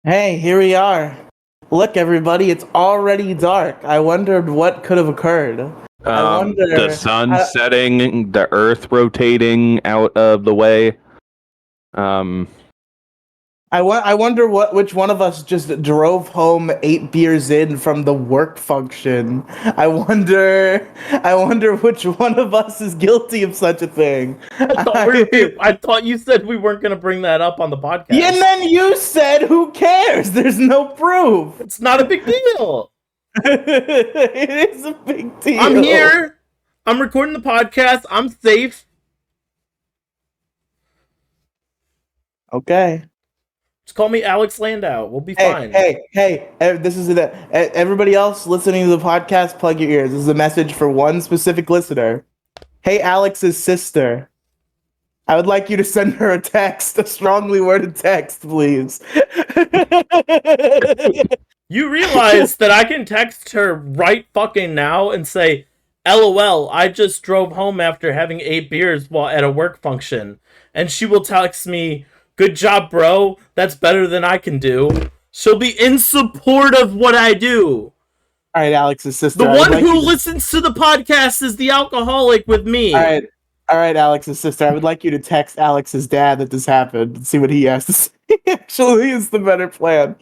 Hey, here we are. Look, everybody, it's already dark. I wondered what could have occurred. I The wonder. sun setting, the earth rotating out of the way. I wonder which one of us just drove home 8 beers in from the work function. I wonder which one of us is guilty of such a thing. I thought you said we weren't going to bring that up on the podcast. Yeah, and then you said, "Who cares? There's no proof." It's not a big deal. It is a big deal. I'm here. I'm recording the podcast. I'm safe. Okay. Just call me Alex Landau. We'll be fine. Hey! This is it. Everybody else listening to the podcast, plug your ears. This is a message for one specific listener. Hey, Alex's sister. I would like you to send her a text, a strongly worded text, please. You realize that I can text her right fucking now and say, LOL, I just drove home after having 8 beers while at a work function. And she will text me, good job, bro. That's better than I can do. She'll be in support of what I do. All right, Alex's sister. The one who listens to the podcast is the alcoholic with me. All right, Alex's sister. I would like you to text Alex's dad that this happened and see what he has to say. Actually, is the better plan.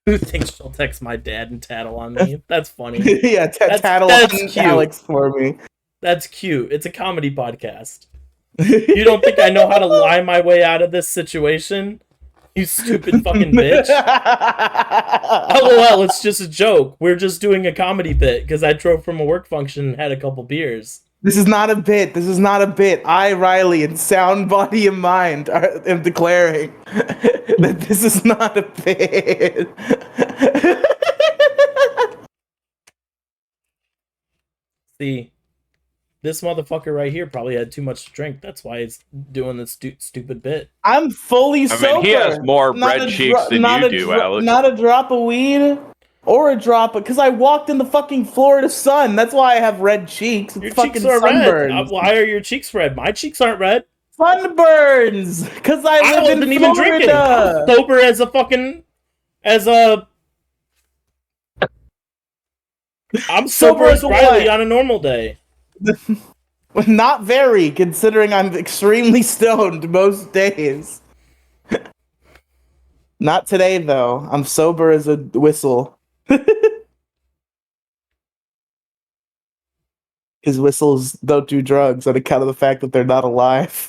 Who thinks she'll text my dad and tattle on me? That's funny. Yeah, tattle that's on cute. Alex for me. That's cute. It's a comedy podcast. You don't think I know how to lie my way out of this situation? You stupid fucking bitch. LOL, it's just a joke. We're just doing a comedy bit because I drove from a work function and had a couple beers. This is not a bit. This is not a bit. I, Riely, in sound body and mind, am declaring that this is not a bit. See, this motherfucker right here probably had too much to drink. That's why he's doing this stupid bit. I'm fully sober. I mean, he has more red cheeks than you do, Alex. Not a drop of weed. Or a drop, because I walked in the fucking Florida sun. That's why I have red cheeks. It's your fucking cheeks are sunburns. red. Why are your cheeks red? My cheeks aren't red. Sunburns, because I live wasn't in even Florida. drinking. I'm sober as a fucking I'm sober as Riely on a normal day. Not very, considering I'm extremely stoned most days. Not today, though. I'm sober as a whistle. Because whistles don't do drugs on account of the fact that they're not alive.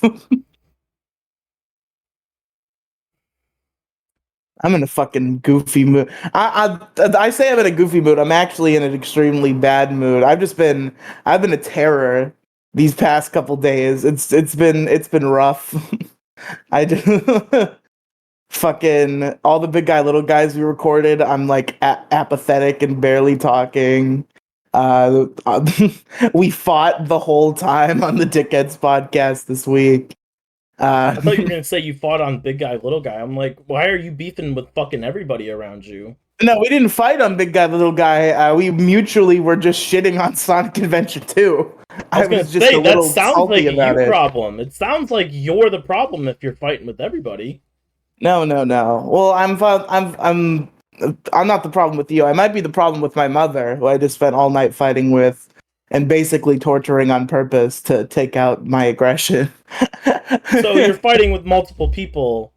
I'm in a fucking goofy mood. I say I'm in a goofy mood. I'm actually in an extremely bad mood. I've been a terror these past couple days. It's been rough. I do fucking all the big guy, little guys we recorded. I'm like apathetic and barely talking. We fought the whole time on the Dickheads podcast this week. I thought you were gonna say you fought on big guy, little guy. I'm like, why are you beefing with fucking everybody around you? No, we didn't fight on big guy, little guy. We mutually were just shitting on Sonic Adventure 2. I was gonna say that sounds like your problem. It sounds like you're the problem if you're fighting with everybody. No. Well, I'm not the problem with you. I might be the problem with my mother, who I just spent all night fighting with and basically torturing on purpose to take out my aggression. So you're fighting with multiple people,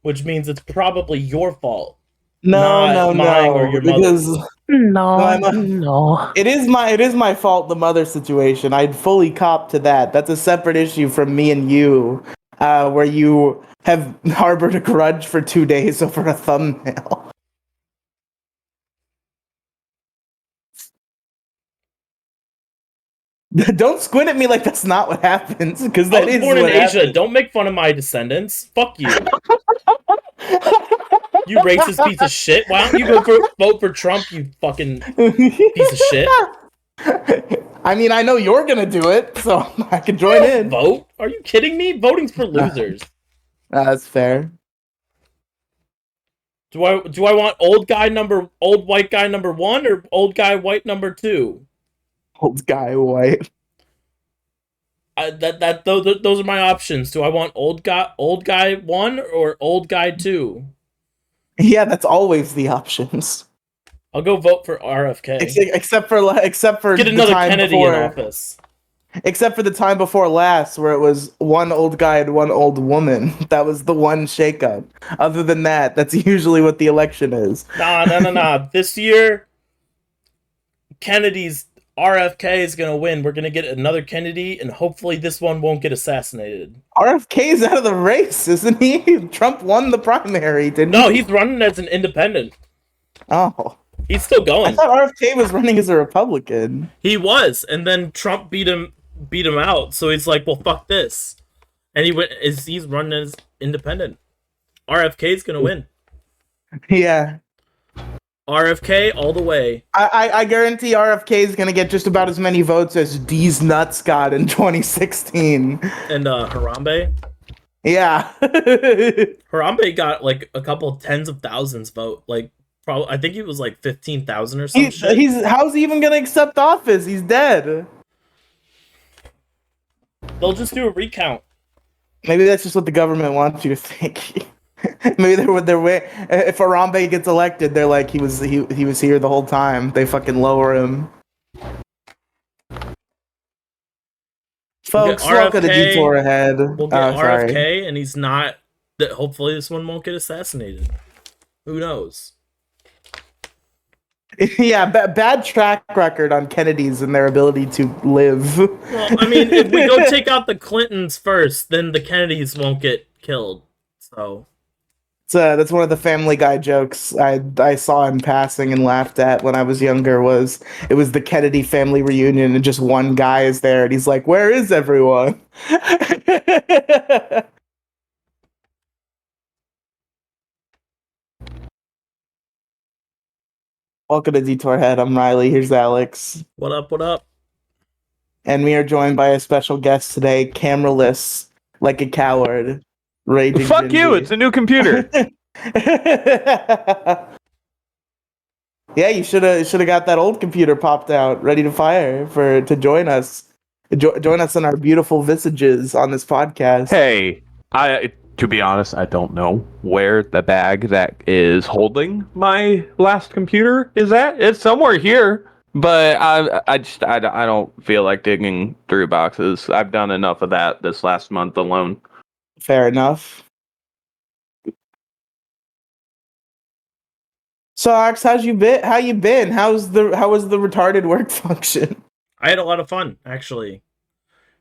which means it's probably your fault. No, or your because no. It is my fault. The mother situation. I'd fully cop to that. That's a separate issue from me and you, where you have harbored a grudge for 2 days over a thumbnail. Don't squint at me like that's not what happens, because that is born what in Asia. happens. Don't make fun of my descendants. Fuck you. You racist piece of shit. Why don't you vote for Trump, you fucking piece of shit? I mean, I know you're gonna do it, so I can join in. Vote? Are you kidding me? Voting's for losers. That's fair. Do I want old white guy number 1 or old guy white number 2? Old guy white. Those are my options. Do I want old guy 1 or old guy 2? Yeah, that's always the options. I'll go vote for RFK. Except for Get the another time Kennedy before, in office. except for the time before last, where it was one old guy and one old woman. That was the one shakeup. Other than that, that's usually what the election is. Nah. This year, Kennedy's RFK is gonna win. We're gonna get another Kennedy, and hopefully this one won't get assassinated. RFK's out of the race, isn't he? Trump won the primary, didn't he? No, he's running as an independent. Oh. He's still I going. thought RFK was running as a Republican. He was, and then Trump beat him out. So he's like, "Well, fuck this," and he's running as independent. RFK's gonna win. Yeah. RFK all the way. I guarantee RFK is going to get just about as many votes as D's Nuts got in 2016. And Harambe? Yeah. Harambe got like a couple tens of thousands vote. Like, probably, I think he was like 15,000 or some shit. How's he even going to accept office? He's dead. They'll just do a recount. Maybe that's just what the government wants you to think. Maybe they're way. If Harambe gets elected, they're like he was here the whole time. They fucking lower him. Folks, welcome to Detour ahead. We'll get RFK, and he's not. Hopefully, this one won't get assassinated. Who knows? Yeah, bad track record on Kennedys and their ability to live. Well, I mean, if we go take out the Clintons first, then the Kennedys won't get killed. So. That's one of the Family Guy jokes I saw in passing and laughed at when I was younger. It was the Kennedy family reunion and just one guy is there and he's like, "Where is everyone?" Welcome to Detour Head. I'm Riely. Here's Alex. What up? What up? And we are joined by a special guest today, cameraless like a coward. RaggingGingy. Fuck you! It's a new computer. Yeah, you should have got that old computer popped out, ready to fire to join us. Join us in our beautiful visages on this podcast. Hey, to be honest, I don't know where the bag that is holding my last computer is at. It's somewhere here, but I don't feel like digging through boxes. I've done enough of that this last month alone. Fair enough. So, Ox, how you been? How was the retarded work function? I had a lot of fun, actually.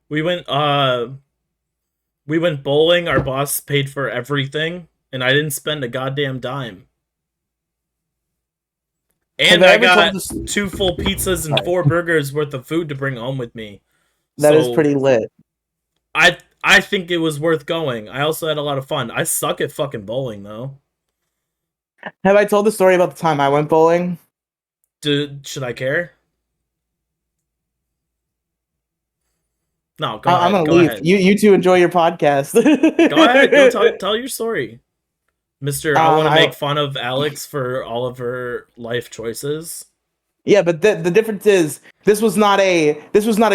We went bowling. Our boss paid for everything, and I didn't spend a goddamn dime. And I got 2 full pizzas and 4 burgers worth of food to bring home with me. That is pretty lit. I think it was worth going. I also had a lot of fun. I suck at fucking bowling, though. Have I told the story about the time I went bowling? Should I care? No, go ahead. I'm gonna leave. Ahead. You two enjoy your podcast. Go ahead. Go tell your story, Mister. I want to make fun of Alex for all of her life choices. Yeah, but the difference is this was not a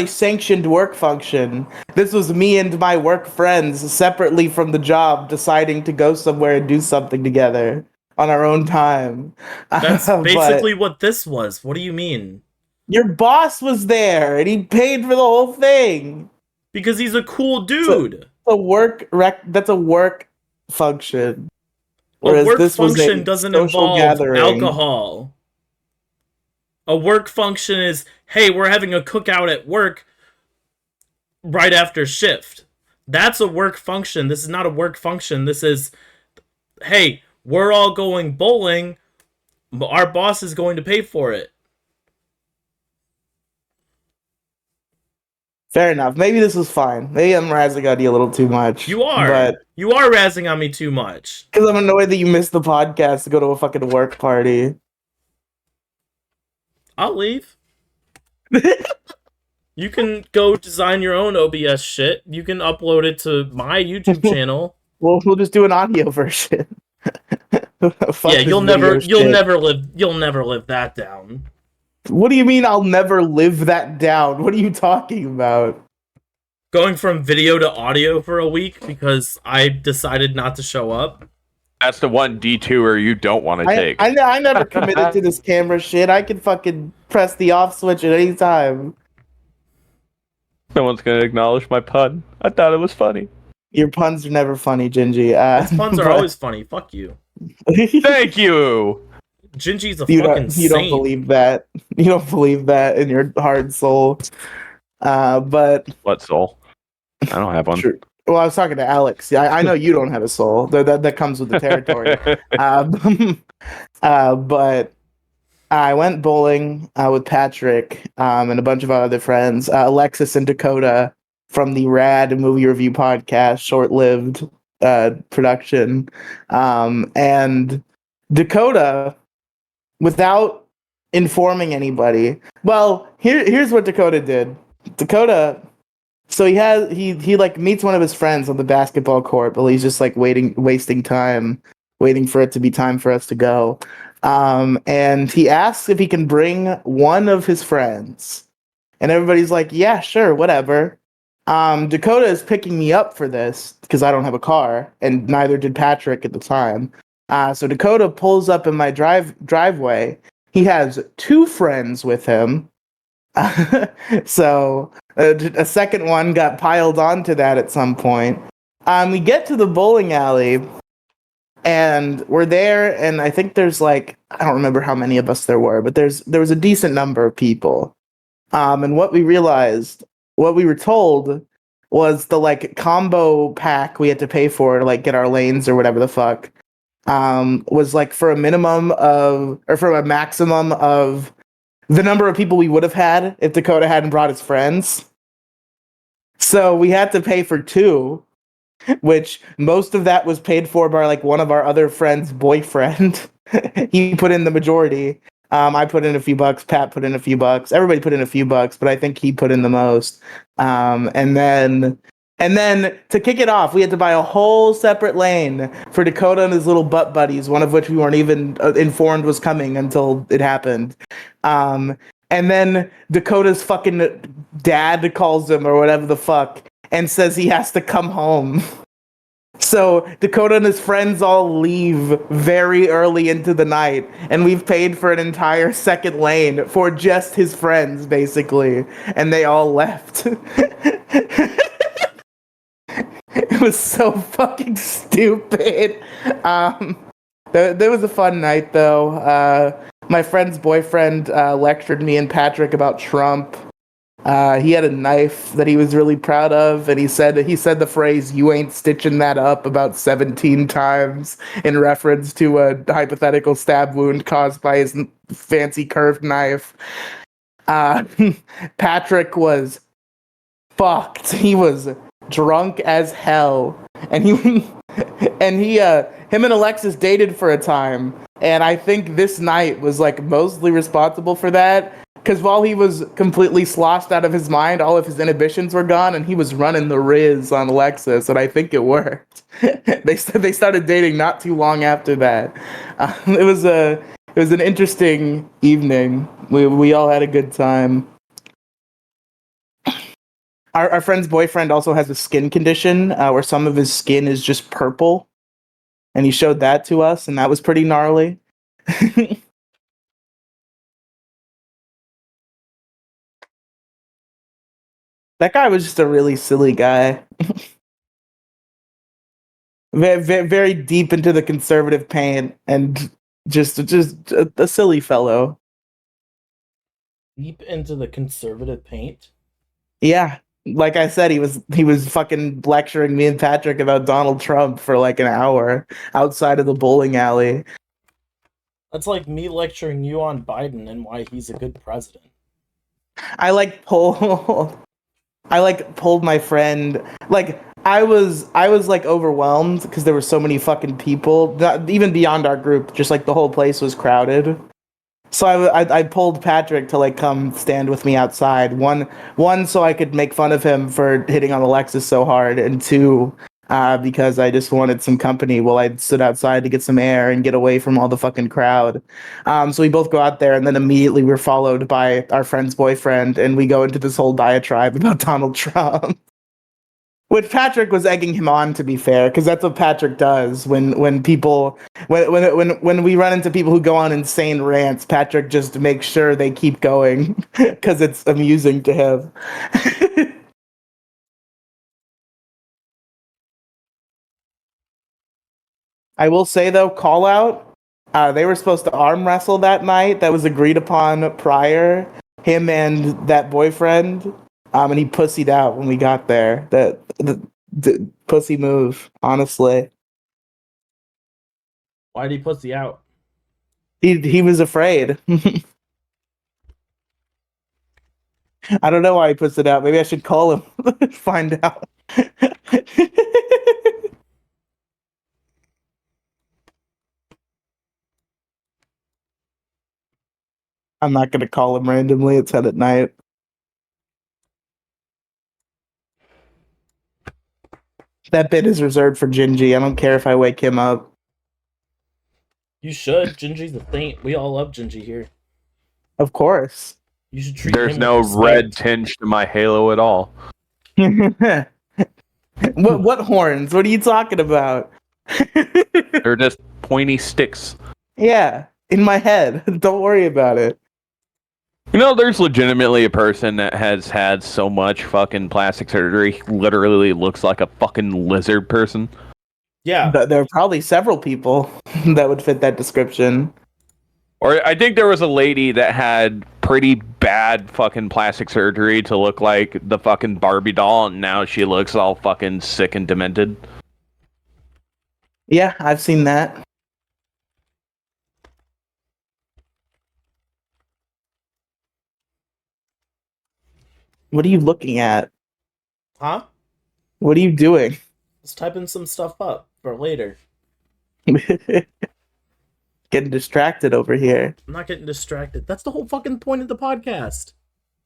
sanctioned work function. This was me and my work friends separately from the job deciding to go somewhere and do something together on our own time. That's basically what this was. What do you mean? Your boss was there and he paid for the whole thing. Because he's a cool dude. That's a work function. A work function doesn't involve alcohol. A work function is, hey, we're having a cookout at work right after shift. That's a work function. This is not a work function. This is, hey, we're all going bowling. Our boss is going to pay for it. Fair enough. Maybe this was fine. Maybe I'm razzing on you a little too much. You are. But you are razzing on me too much. Because I'm annoyed that you missed the podcast to go to a fucking work party. I'll leave. You can go design your own OBS shit. You can upload it to my YouTube channel. We'll just do an audio version. Yeah, you'll never live that down. What do you mean I'll never live that down? What are you talking about? Going from video to audio for a week because I decided not to show up. That's the one detour you don't want to take. I never committed to this camera shit. I can fucking press the off switch at any time. No one's gonna acknowledge my pun. I thought it was funny. Your puns are never funny, Gingy. His puns are always funny. Fuck you. Thank you. Gingy's a you fucking don't, you saint. don't believe that. You don't believe that in your heart and soul. But What soul? I don't have one. Sure. Well, I was talking to Alex. Yeah, I know you don't have a soul. That comes with the territory. But I went bowling with Patrick and a bunch of our other friends, Alexis and Dakota from the Rad Movie Review Podcast, short-lived production. And Dakota, without informing anybody, well, here's what Dakota did. Dakota, so he like meets one of his friends on the basketball court, but he's just like wasting time, waiting for it to be time for us to go. And he asks if he can bring one of his friends. And everybody's like, yeah, sure, whatever. Dakota is picking me up for this because I don't have a car, and neither did Patrick at the time. So Dakota pulls up in my driveway. He has two friends with him. So a second one got piled onto that at some point. We get to the bowling alley, and we're there, and I think there's like, I don't remember how many of us there were, but there was a decent number of people. And what we were told was the like combo pack we had to pay for to like get our lanes or whatever the fuck, was like for a maximum of the number of people we would have had if Dakota hadn't brought his friends. So we had to pay for two, which most of that was paid for by like one of our other friends' boyfriend. He put in the majority. I put in a few bucks. Pat put in a few bucks. Everybody put in a few bucks, but I think he put in the most. And then to kick it off, we had to buy a whole separate lane for Dakota and his little butt buddies, one of which we weren't even informed was coming until it happened. And then Dakota's fucking dad calls him or whatever the fuck and says he has to come home. So Dakota and his friends all leave very early into the night, and we've paid for an entire second lane for just his friends, basically, and they all left. It was so fucking stupid. There was a fun night, though. My friend's boyfriend lectured me and Patrick about Trump. He had a knife that he was really proud of, and he said the phrase "you ain't stitching that up" about 17 times in reference to a hypothetical stab wound caused by his fancy curved knife. Patrick was fucked. He was drunk as hell, and him and Alexis dated for a time, and I think this night was like mostly responsible for that. Because while he was completely sloshed out of his mind, all of his inhibitions were gone, and he was running the Riz on Alexis, and I think it worked. They started dating not too long after that. It was an interesting evening. We all had a good time. Our friend's boyfriend also has a skin condition where some of his skin is just purple, and he showed that to us, and that was pretty gnarly. That guy was just a really silly guy. Very deep into the conservative paint, and just a silly fellow. Deep into the conservative paint? Yeah, like I said, he was fucking lecturing me and Patrick about Donald Trump for like an hour outside of the bowling alley. That's like me lecturing you on Biden and why he's a good president. I pulled my friend. Like I was like overwhelmed because there were so many fucking people, even beyond our group. Just like the whole place was crowded. So I pulled Patrick to like come stand with me outside. One so I could make fun of him for hitting on Alexis so hard, and two, because I just wanted some company while I stood outside to get some air and get away from all the fucking crowd. So we both go out there, and then immediately we're followed by our friend's boyfriend, and we go into this whole diatribe about Donald Trump. Which Patrick was egging him on, to be fair, because that's what Patrick does when people when we run into people who go on insane rants. Patrick just makes sure they keep going because it's amusing to him. I will say though, call out. They were supposed to arm wrestle that night. That was agreed upon prior. Him and that boyfriend. And he pussied out when we got there. The pussy move, honestly. Why did he pussy out? He was afraid. I don't know why he puts it out. Maybe I should call him. Find out. I'm not gonna call him randomly. It's at night. That bit is reserved for Gingy. I don't care if I wake him up. You should. Gingy's a saint. We all love Gingy here. Of course. You should treat There's him no with respect. red tinge to my halo at all. What horns? What are you talking about? They're just pointy sticks. Yeah, in my head. Don't worry about it. You know, there's legitimately a person that has had so much fucking plastic surgery, literally looks like a fucking lizard person. Yeah. There are probably several people that would fit that description. Or I think there was a lady that had pretty bad fucking plastic surgery to look like the fucking Barbie doll, and now she looks all fucking sick and demented. Yeah, I've seen that. What are you looking at? Huh? What are you doing? Let's type in some stuff up for later. Getting distracted over here. I'm not getting distracted. That's the whole fucking point of the podcast.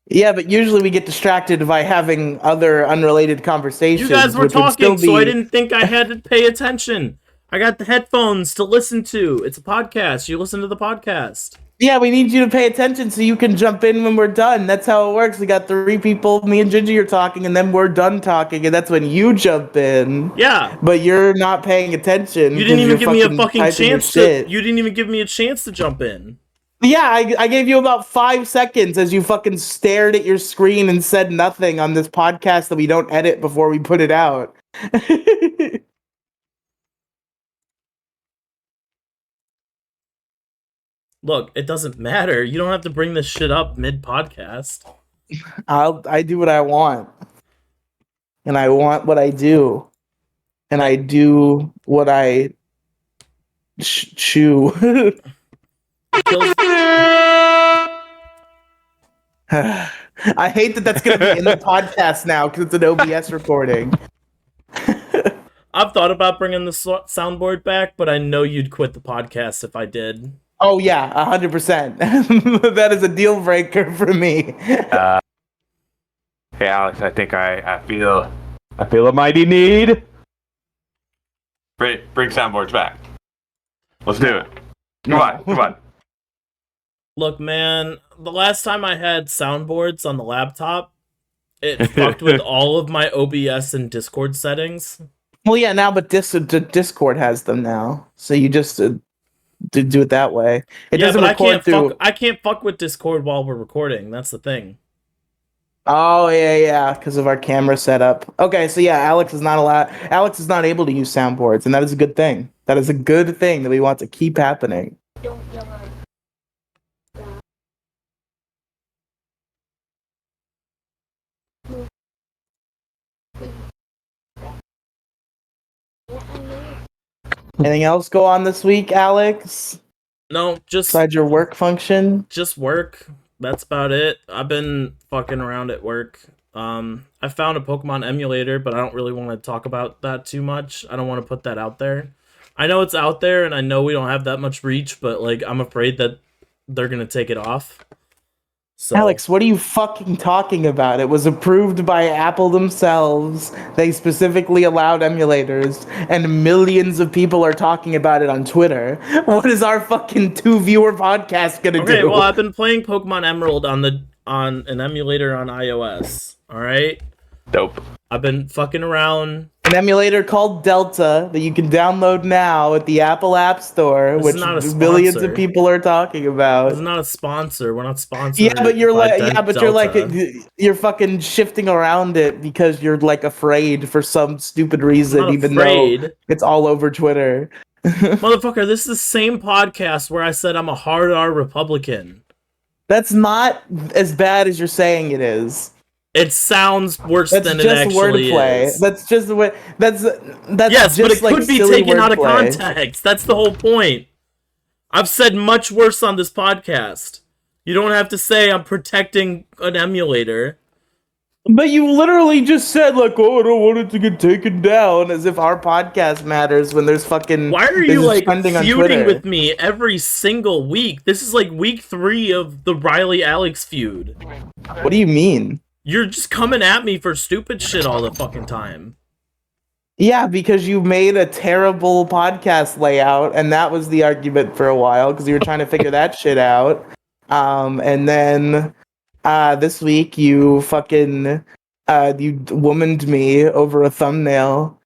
Yeah, but usually we get distracted by having other unrelated conversations. You guys were which would talking, still so I be- didn't think I had to pay attention. I got the headphones to listen to. It's a podcast. You listen to the podcast. Yeah, we need you to pay attention so you can jump in when we're done. That's how it works. We got 3 people, me and Gingy are talking, and then we're done talking, and that's when you jump in. Yeah. But you're not paying attention. You didn't 'cause even you're give me a fucking typing your chance to. shit. You didn't even give me a chance to jump in. Yeah, I gave you about 5 seconds as you fucking stared at your screen and said nothing on this podcast that we don't edit before we put it out. Look, it doesn't matter. You don't have to bring this shit up mid-podcast. I do what I want. And I want what I do. And I do what I chew. I hate that that's going to be in the podcast now because it's an OBS recording. I've thought about bringing the soundboard back, but I know you'd quit the podcast if I did. Oh yeah, 100%. That is a deal breaker for me. Hey Alex, I think I feel a mighty need. Bring soundboards back. Let's do it. Come on. Look, man, the last time I had soundboards on the laptop, it fucked with all of my OBS and Discord settings. Well, yeah, now, but Discord has them now, so you just do it that way. It doesn't record through. I can't fuck with Discord while we're recording. That's the thing. Oh yeah, because of our camera setup. Okay, so yeah, Alex is not allowed. Alex is not able to use soundboards, and that is a good thing. That is a good thing that we want to keep happening. Anything else go on this week, Alex? No, just Besides your work function? just work. That's about it. I've been fucking around at work. I found a Pokemon emulator, but I don't really want to talk about that too much. I don't want to put that out there. I know it's out there, and I know we don't have that much reach, but like I'm afraid that they're gonna take it off. So, Alex, what are you fucking talking about? It was approved by Apple themselves. They specifically allowed emulators, and millions of people are talking about it on Twitter. What is our fucking 2-viewer podcast gonna okay, do? well, I've been playing Pokemon Emerald on an emulator on iOS. All right, Dope. I've been fucking around. An emulator called Delta that you can download now at the Apple App Store, This is which not a millions sponsor. of people are talking This about. is not a sponsor. We're not sponsored. Yeah, but you're by Delta. You're fucking shifting around it because you're like afraid for some stupid reason, I'm not even afraid. though it's all over Twitter. Motherfucker, this is the same podcast where I said I'm a hard R Republican. That's not as bad as you're saying it is. It sounds worse than it actually is. That's just the way. That's yes, just but it like could be silly taken out of wordplay. context. That's the whole point. I've said much worse on this podcast. You don't have to say I'm protecting an emulator. But you literally just said like, "Oh, I don't want it to get taken down," as if our podcast matters when there's fucking. Why are you like trending on feuding Twitter. with me every single week? This is like week 3 of the Riely Alex feud. What do you mean? You're just coming at me for stupid shit all the fucking time. Yeah, because you made a terrible podcast layout, and that was the argument for a while because you were trying to figure that shit out. And then this week you fucking you womaned me over a thumbnail.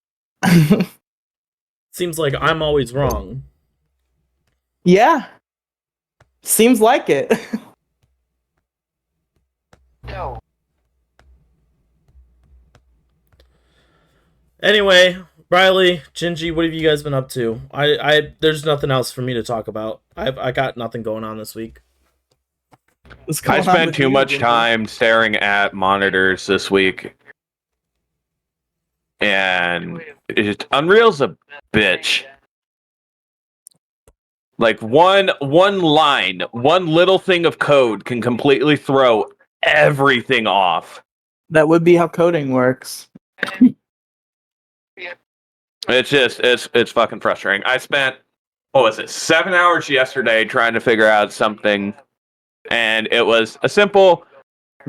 Seems like I'm always wrong. Yeah, seems like it. No. Anyway, Riely, Gingy, what have you guys been up to? I there's nothing else for me to talk about. I got nothing going on this week. I spent too much time staring at monitors this week. And Unreal's a bitch. Like one line, one little thing of code can completely throw everything off. That would be how coding works. It's fucking frustrating. I spent 7 hours yesterday trying to figure out something, and it was a simple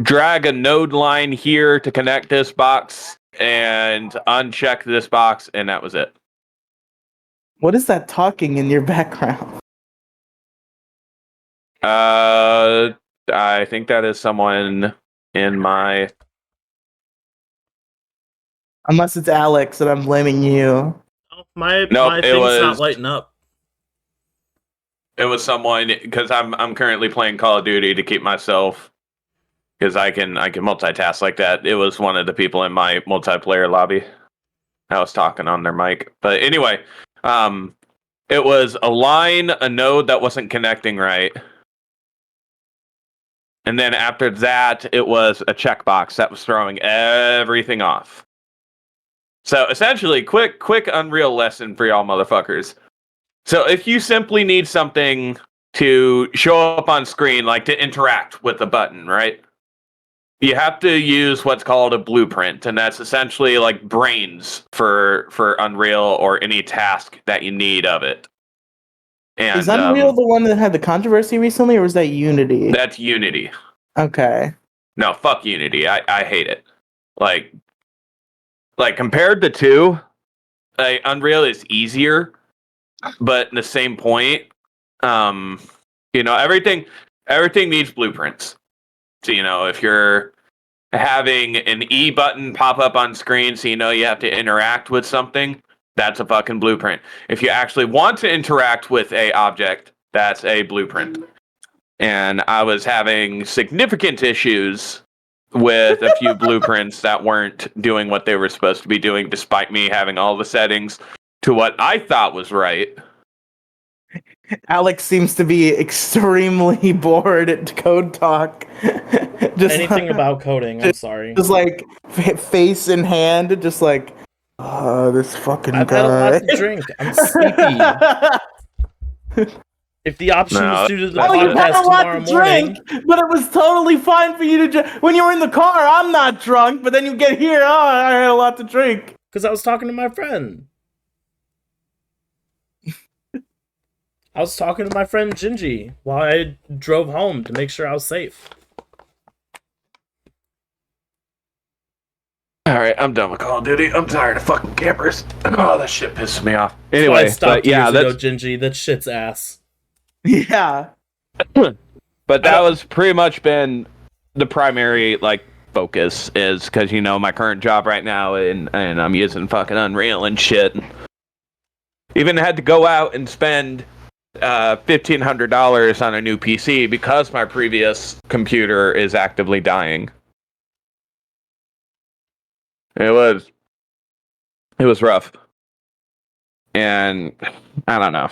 drag a node line here to connect this box and uncheck this box, and that was it. What is that talking in your background? I think that is someone in my. Unless it's Alex and I'm blaming you. My Nope, thing's not lighting up. It was someone because I'm currently playing Call of Duty to keep myself because I can multitask like that. It was one of the people in my multiplayer lobby. I was talking on their mic, but anyway, it was a node that wasn't connecting right, and then after that, it was a checkbox that was throwing everything off. So essentially, quick Unreal lesson for y'all motherfuckers. So if you simply need something to show up on screen, like to interact with the button, right? You have to use what's called a blueprint, and that's essentially like brains for Unreal or any task that you need of it. And, is Unreal the one that had the controversy recently, or was that Unity? That's Unity. Okay. No, fuck Unity. I hate it. Like compared to two, Unreal is easier, but in the same point, everything needs blueprints. So, if you're having an E button pop up on screen, so you have to interact with something, that's a fucking blueprint. If you actually want to interact with a object, that's a blueprint. And I was having significant issues with a few blueprints that weren't doing what they were supposed to be doing, despite me having all the settings to what I thought was right. Alex seems to be extremely bored at code talk. Just Anything about coding, I'm sorry. Just like face in hand, just like, oh, this fucking I've guy. had a lot to drink. I'm sleepy. If the option was due to the Oh, you had podcast a lot tomorrow to morning, drink, but it was totally fine for you to when you were in the car. I'm not drunk, but then you get here. Oh, I had a lot to drink because I was talking to my friend. I was talking to my friend Gingy while I drove home to make sure I was safe. Alright, I'm done with Call of Duty. I'm tired of fucking campers. Oh, that shit pisses me off. Anyway, Stop years ago, Gingy. That shit's ass. Yeah. But that was pretty much been the primary focus is because my current job right now, and I'm using fucking Unreal and shit. Even had to go out and spend $1,500 on a new PC because my previous computer is actively dying. It was rough, and I don't know.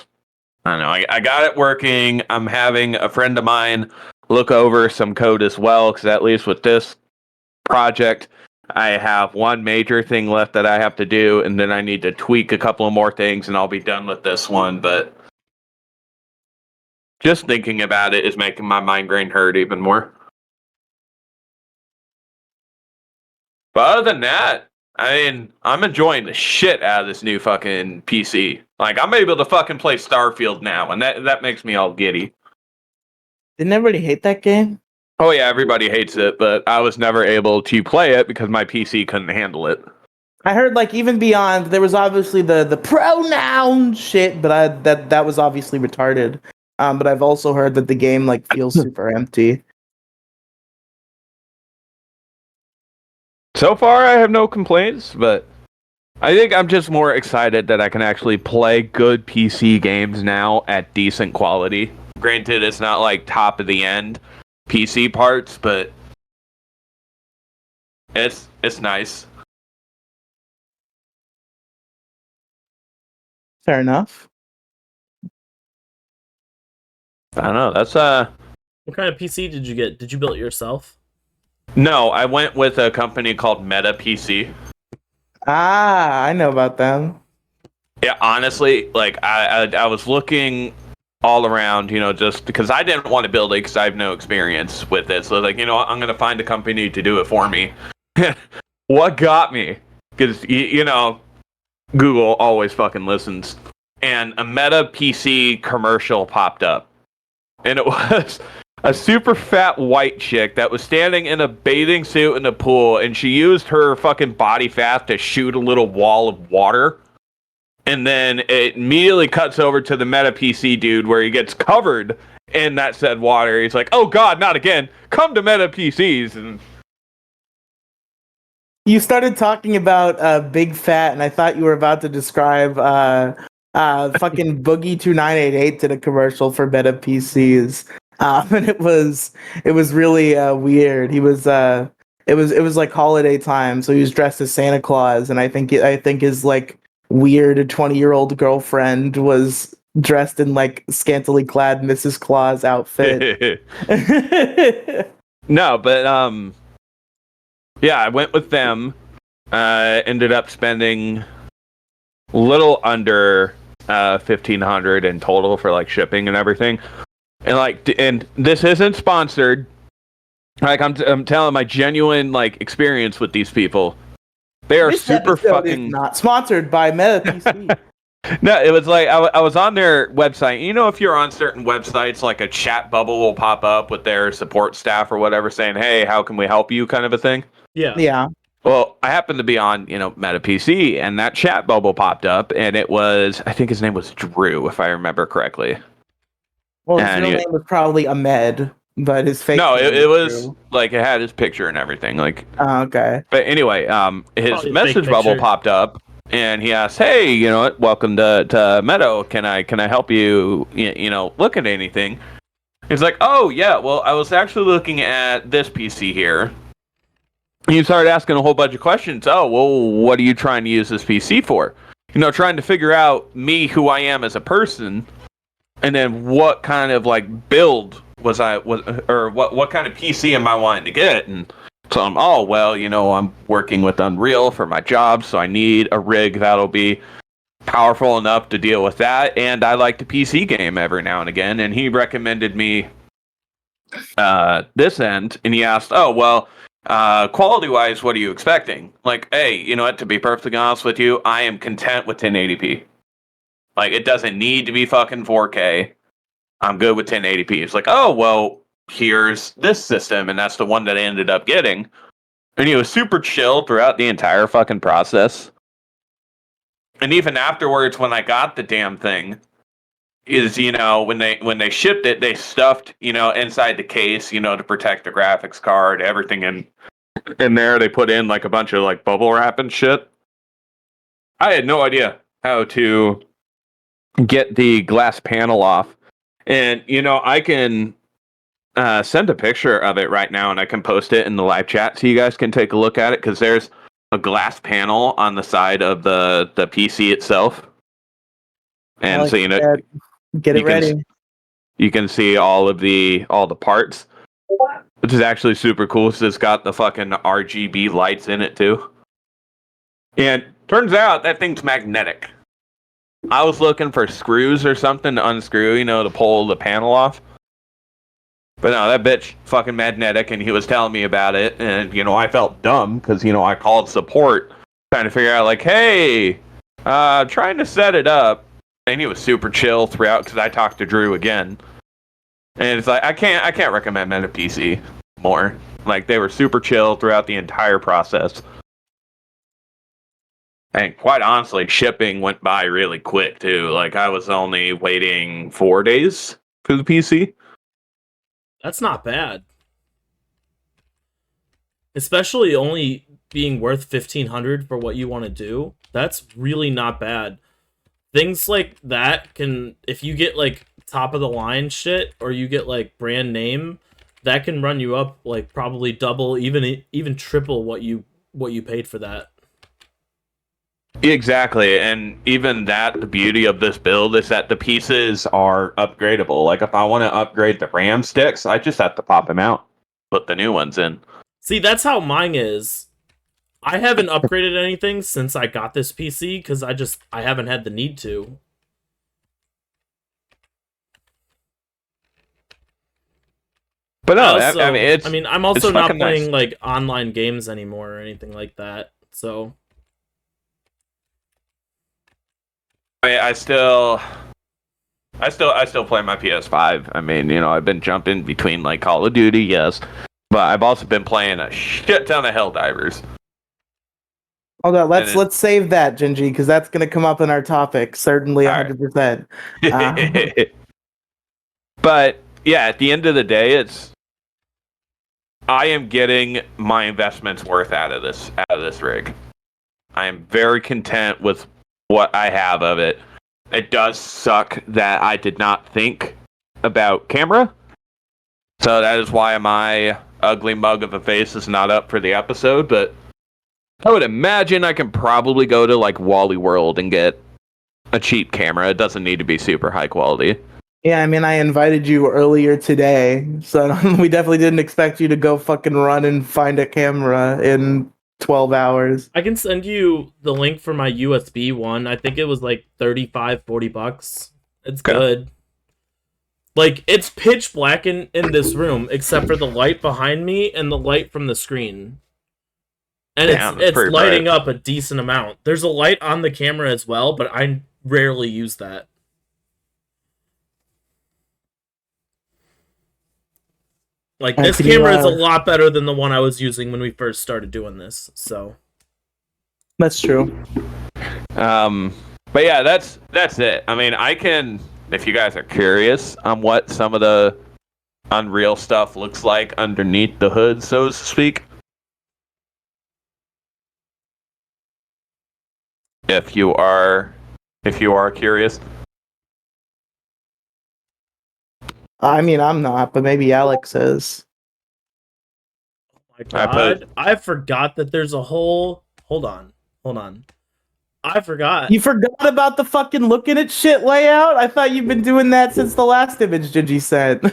I got it working. I'm having a friend of mine look over some code as well, because at least with this project, I have one major thing left that I have to do, and then I need to tweak a couple of more things, and I'll be done with this one. But just thinking about it is making my migraine hurt even more. But other than that, I'm enjoying the shit out of this new fucking PC. Like, I'm able to fucking play Starfield now, and that makes me all giddy. Didn't everybody hate that game? Oh yeah, everybody hates it, but I was never able to play it because my PC couldn't handle it. I heard, like, even beyond, there was obviously the pronoun shit, but that was obviously retarded. But I've also heard that the game, like, feels super empty. So far, I have no complaints, but I think I'm just more excited that I can actually play good PC games now at decent quality. Granted, it's not like top of the end PC parts, but it's nice. Fair enough. I don't know. That's What kind of PC did you get? Did you build it yourself? No, I went with a company called Meta PC. Ah, I know about them. Yeah, honestly, like I was looking all around, just because I didn't want to build it because I have no experience with it. So like, I'm gonna find a company to do it for me. What got me? Because Google always fucking listens, and a Meta PC commercial popped up, and it was a super fat white chick that was standing in a bathing suit in a pool, and she used her fucking body fat to shoot a little wall of water. And then it immediately cuts over to the Meta PC dude where he gets covered in that said water. He's like, oh god, not again. Come to Meta PCs. And You started talking about Big Fat, and I thought you were about to describe fucking Boogie 2988 to the commercial for Meta PCs. And it was really weird. He was it was like holiday time, so he was dressed as Santa Claus, and I think his like weird 20-year-old girlfriend was dressed in like scantily clad Mrs. Claus outfit. No, but yeah, I went with them. Ended up spending a little under $1,500 in total for like shipping and everything. And this isn't sponsored. Like I'm telling my genuine like experience with these people. They are This super episode fucking is not sponsored by Meta PC. No, it was like I was on their website. If you're on certain websites, like a chat bubble will pop up with their support staff or whatever saying, hey, how can we help you, kind of a thing. Yeah. Well, I happened to be on, Meta PC, and that chat bubble popped up, and it was, I think his name was Drew, if I remember correctly. Well, his real name was probably Ahmed, but his fake. No, name it was Drew. like it had his picture and everything. Like, oh, okay. But anyway, his Probably a message fake bubble picture. popped up, and he asked, "Hey, you know what? Welcome to Meadow. Can I help you? Look at anything?" He's like, "Oh yeah. Well, I was actually looking at this PC here." He started asking a whole bunch of questions. Oh, well, what are you trying to use this PC for? Trying to figure out me, who I am as a person, and then what kind of like build or what kind of PC am I wanting to get? And so I'm, I'm working with Unreal for my job, so I need a rig that'll be powerful enough to deal with that. And I like to PC game every now and again. And he recommended me this end, and he asked, "Oh, well, quality-wise, what are you expecting?" Like, hey, you know what? To be perfectly honest with you, I am content with 1080p. Like, it doesn't need to be fucking 4K. I'm good with 1080p. It's like, oh, well, here's this system, and that's the one that I ended up getting. And he was super chill throughout the entire fucking process. And even afterwards, when I got the damn thing, is, when they shipped it, they stuffed, inside the case, to protect the graphics card, everything in there. They put in like a bunch of like bubble wrap and shit. I had no idea how to get the glass panel off. And, I can send a picture of it right now and I can post it in the live chat so you guys can take a look at it because there's a glass panel on the side of the PC itself. And like so, get it ready. You can see all the parts, which is actually super cool. So it's got the fucking RGB lights in it too. And turns out that thing's magnetic. I was looking for screws or something to unscrew, to pull the panel off. But no, that bitch fucking magnetic, and he was telling me about it, and, I felt dumb, because, I called support, trying to figure out, like, hey, trying to set it up, and he was super chill throughout, because I talked to Drew again. And it's like, I can't recommend Meta PC more. Like, they were super chill throughout the entire process. And quite honestly, shipping went by really quick, too. Like, I was only waiting 4 days for the PC. That's not bad. Especially only being worth $1,500 for what you want to do. That's really not bad. Things like that can, if you get like top of the line shit, or you get like brand name, that can run you up like probably double, even triple what you paid for that. Exactly, and even that, the beauty of this build is that the pieces are upgradable. Like, if I want to upgrade the RAM sticks, I just have to pop them out, put the new ones in. See, that's how mine is. I haven't upgraded anything since I got this PC, because I haven't had the need to. But no, I'm also not playing, nice. like, online games anymore or anything like that, so... I still play my PS5. I mean, I've been jumping between like Call of Duty, yes, but I've also been playing a shit ton of Helldivers. Hold on, let's save that, Gingy, because that's gonna come up in our topic, certainly 100%. But yeah, at the end of the day, I am getting my investment's worth out of this rig. I am very content with what I have of it. It does suck that I did not think about camera. So that is why my ugly mug of a face is not up for the episode, but I would imagine I can probably go to like Wally World and get a cheap camera. It doesn't need to be super high quality. Yeah, I mean, I invited you earlier today, so we definitely didn't expect you to go fucking run and find a camera in 12 hours. I can send you the link for my USB one. I think it was like $35-$40. It's good. Like, it's pitch black in this room, except for the light behind me and the light from the screen. And it's lighting up a decent amount. There's a light on the camera as well, but I rarely use that. Like, this camera is a lot better than the one I was using when we first started doing this, so. That's true. But yeah, that's it. I mean, I can, if you guys are curious on what some of the Unreal stuff looks like underneath the hood, so to speak. If you are curious. I mean, I'm not, but maybe Alex is. Oh my god, I forgot that there's a whole... Hold on. I forgot. You forgot about the fucking looking at shit layout? I thought you've been doing that since the last image Gingy sent.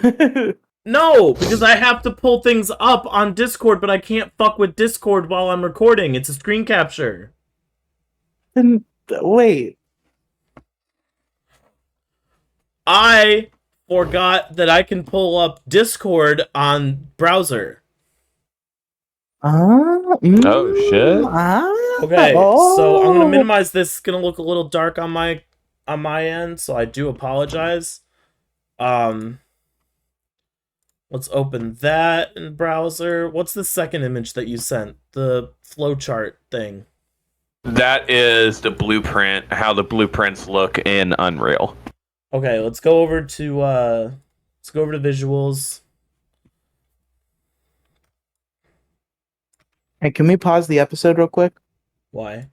No, because I have to pull things up on Discord, but I can't fuck with Discord while I'm recording. It's a screen capture. Then wait. I forgot that I can pull up Discord on browser. Oh shit. Okay, so I'm gonna minimize this. It's gonna look a little dark on my end, so I do apologize. Let's open that in browser. What's the second image that you sent? The flowchart thing. That is the blueprint, how the blueprints look in Unreal. Okay, let's go over to visuals. Hey, can we pause the episode real quick? Why?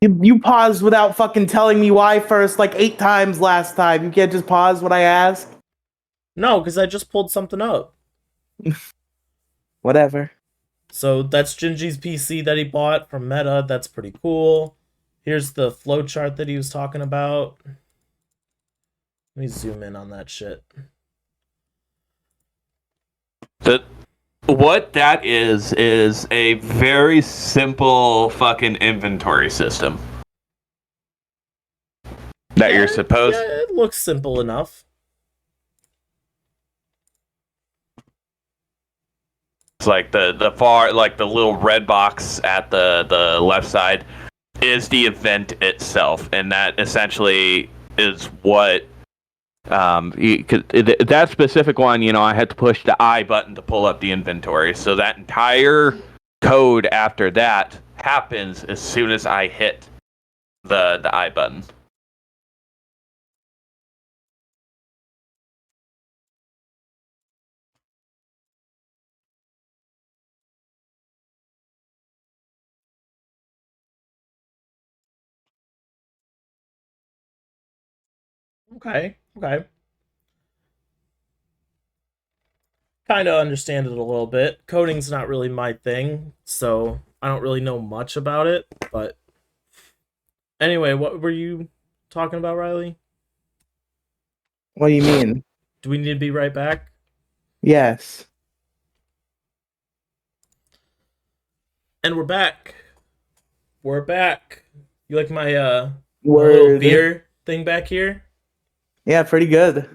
You paused without fucking telling me why first, like 8 times last time. You can't just pause when I ask? No, because I just pulled something up. Whatever. So that's Gingy's PC that he bought from Meta. That's pretty cool. Here's the flowchart that he was talking about. Let me zoom in on that shit. What that is a very simple fucking inventory system. That you're supposed... Yeah, it looks simple enough. It's like the far, like the little red box at the left side is the event itself, and that essentially is what that specific one, you know, I had to push the I button to pull up the inventory. So that entire code after that happens as soon as I hit the I button. Okay. Kind of understand it a little bit. Coding's not really my thing, so I don't really know much about it. But anyway, what were you talking about, Riely? What do you mean? Do we need to be right back? Yes. And we're back. We're back. You like my my Word. little beer thing back here? Yeah, pretty good.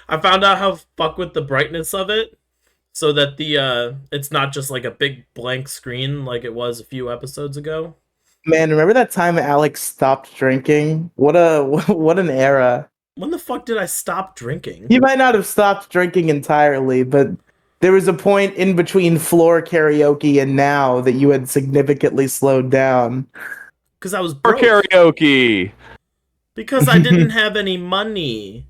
I found out how to fuck with the brightness of it so that the it's not just like a big blank screen like it was a few episodes ago. Man, remember that time Alex stopped drinking? What an era. When the fuck did I stop drinking? You might not have stopped drinking entirely, but there was a point in between floor karaoke and now that you had significantly slowed down. Because I was For broke. karaoke. Because I didn't have any money.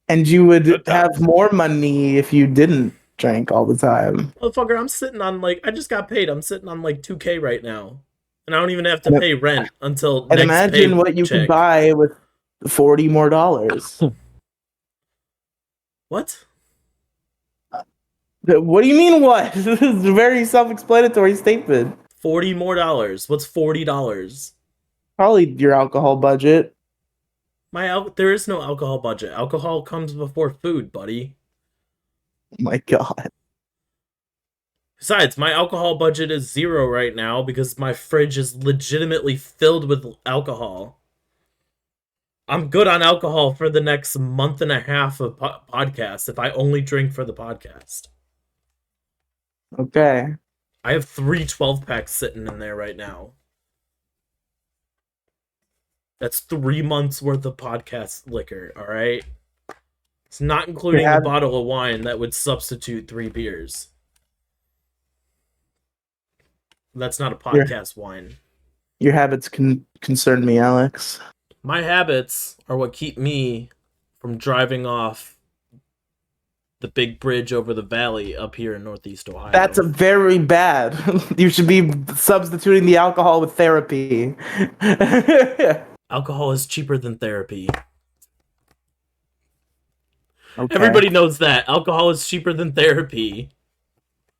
And you would have more money if you didn't drink all the time. Motherfucker, I'm sitting on like, I just got paid. I'm sitting on like 2K right now. And I don't even have to pay rent until And next imagine what you could buy with $40 more. What? What do you mean what? This is a very self-explanatory statement. $40 more. What's $40? Probably your alcohol budget. There is no alcohol budget. Alcohol comes before food, buddy. Oh my god. Besides, my alcohol budget is 0 right now because my fridge is legitimately filled with alcohol. I'm good on alcohol for the next month and a half of podcast if I only drink for the podcast. Okay. I have 3 12-packs sitting in there right now. That's 3 months worth of podcast liquor, alright? It's not including the bottle of wine that would substitute 3 beers. That's not a podcast wine. Your habits concern me, Alex. My habits are what keep me from driving off the big bridge over the valley up here in Northeast Ohio. That's a very bad. You should be substituting the alcohol with therapy. Alcohol is cheaper than therapy. Okay. Everybody knows that. Alcohol is cheaper than therapy.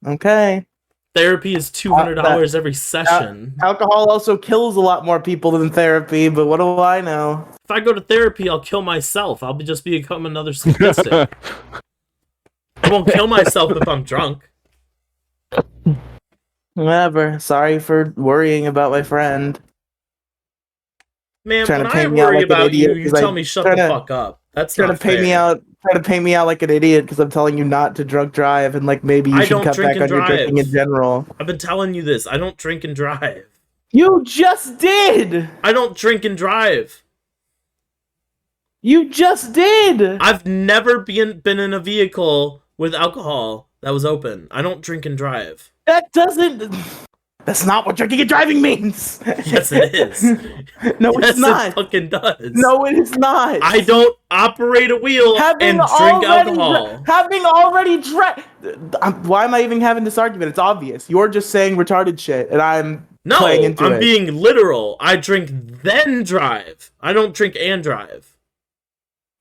Okay. Therapy is $200 every session. Alcohol also kills a lot more people than therapy, but what do I know? If I go to therapy, I'll kill myself. I'll just become another statistic. I won't kill myself if I'm drunk. Whatever. Sorry for worrying about my friend. Man, when I worry about you, you tell me shut the fuck up. That's not fair. Try to pay me out like an idiot because I'm telling you not to drunk drive and like maybe you should cut back on your drinking in general. I've been telling you this. I don't drink and drive. You just did! I don't drink and drive. You just did! I've never been in a vehicle with alcohol that was open. I don't drink and drive. That doesn't... That's not what drinking and driving means. Yes, it is. No, Yes, it's not. it fucking does. No, it is not. I don't operate a wheel and drink alcohol. Having already drank. Why am I even having this argument? It's obvious. You're just saying retarded shit, and I'm playing into I'm it. being literal. I drink then drive. I don't drink and drive.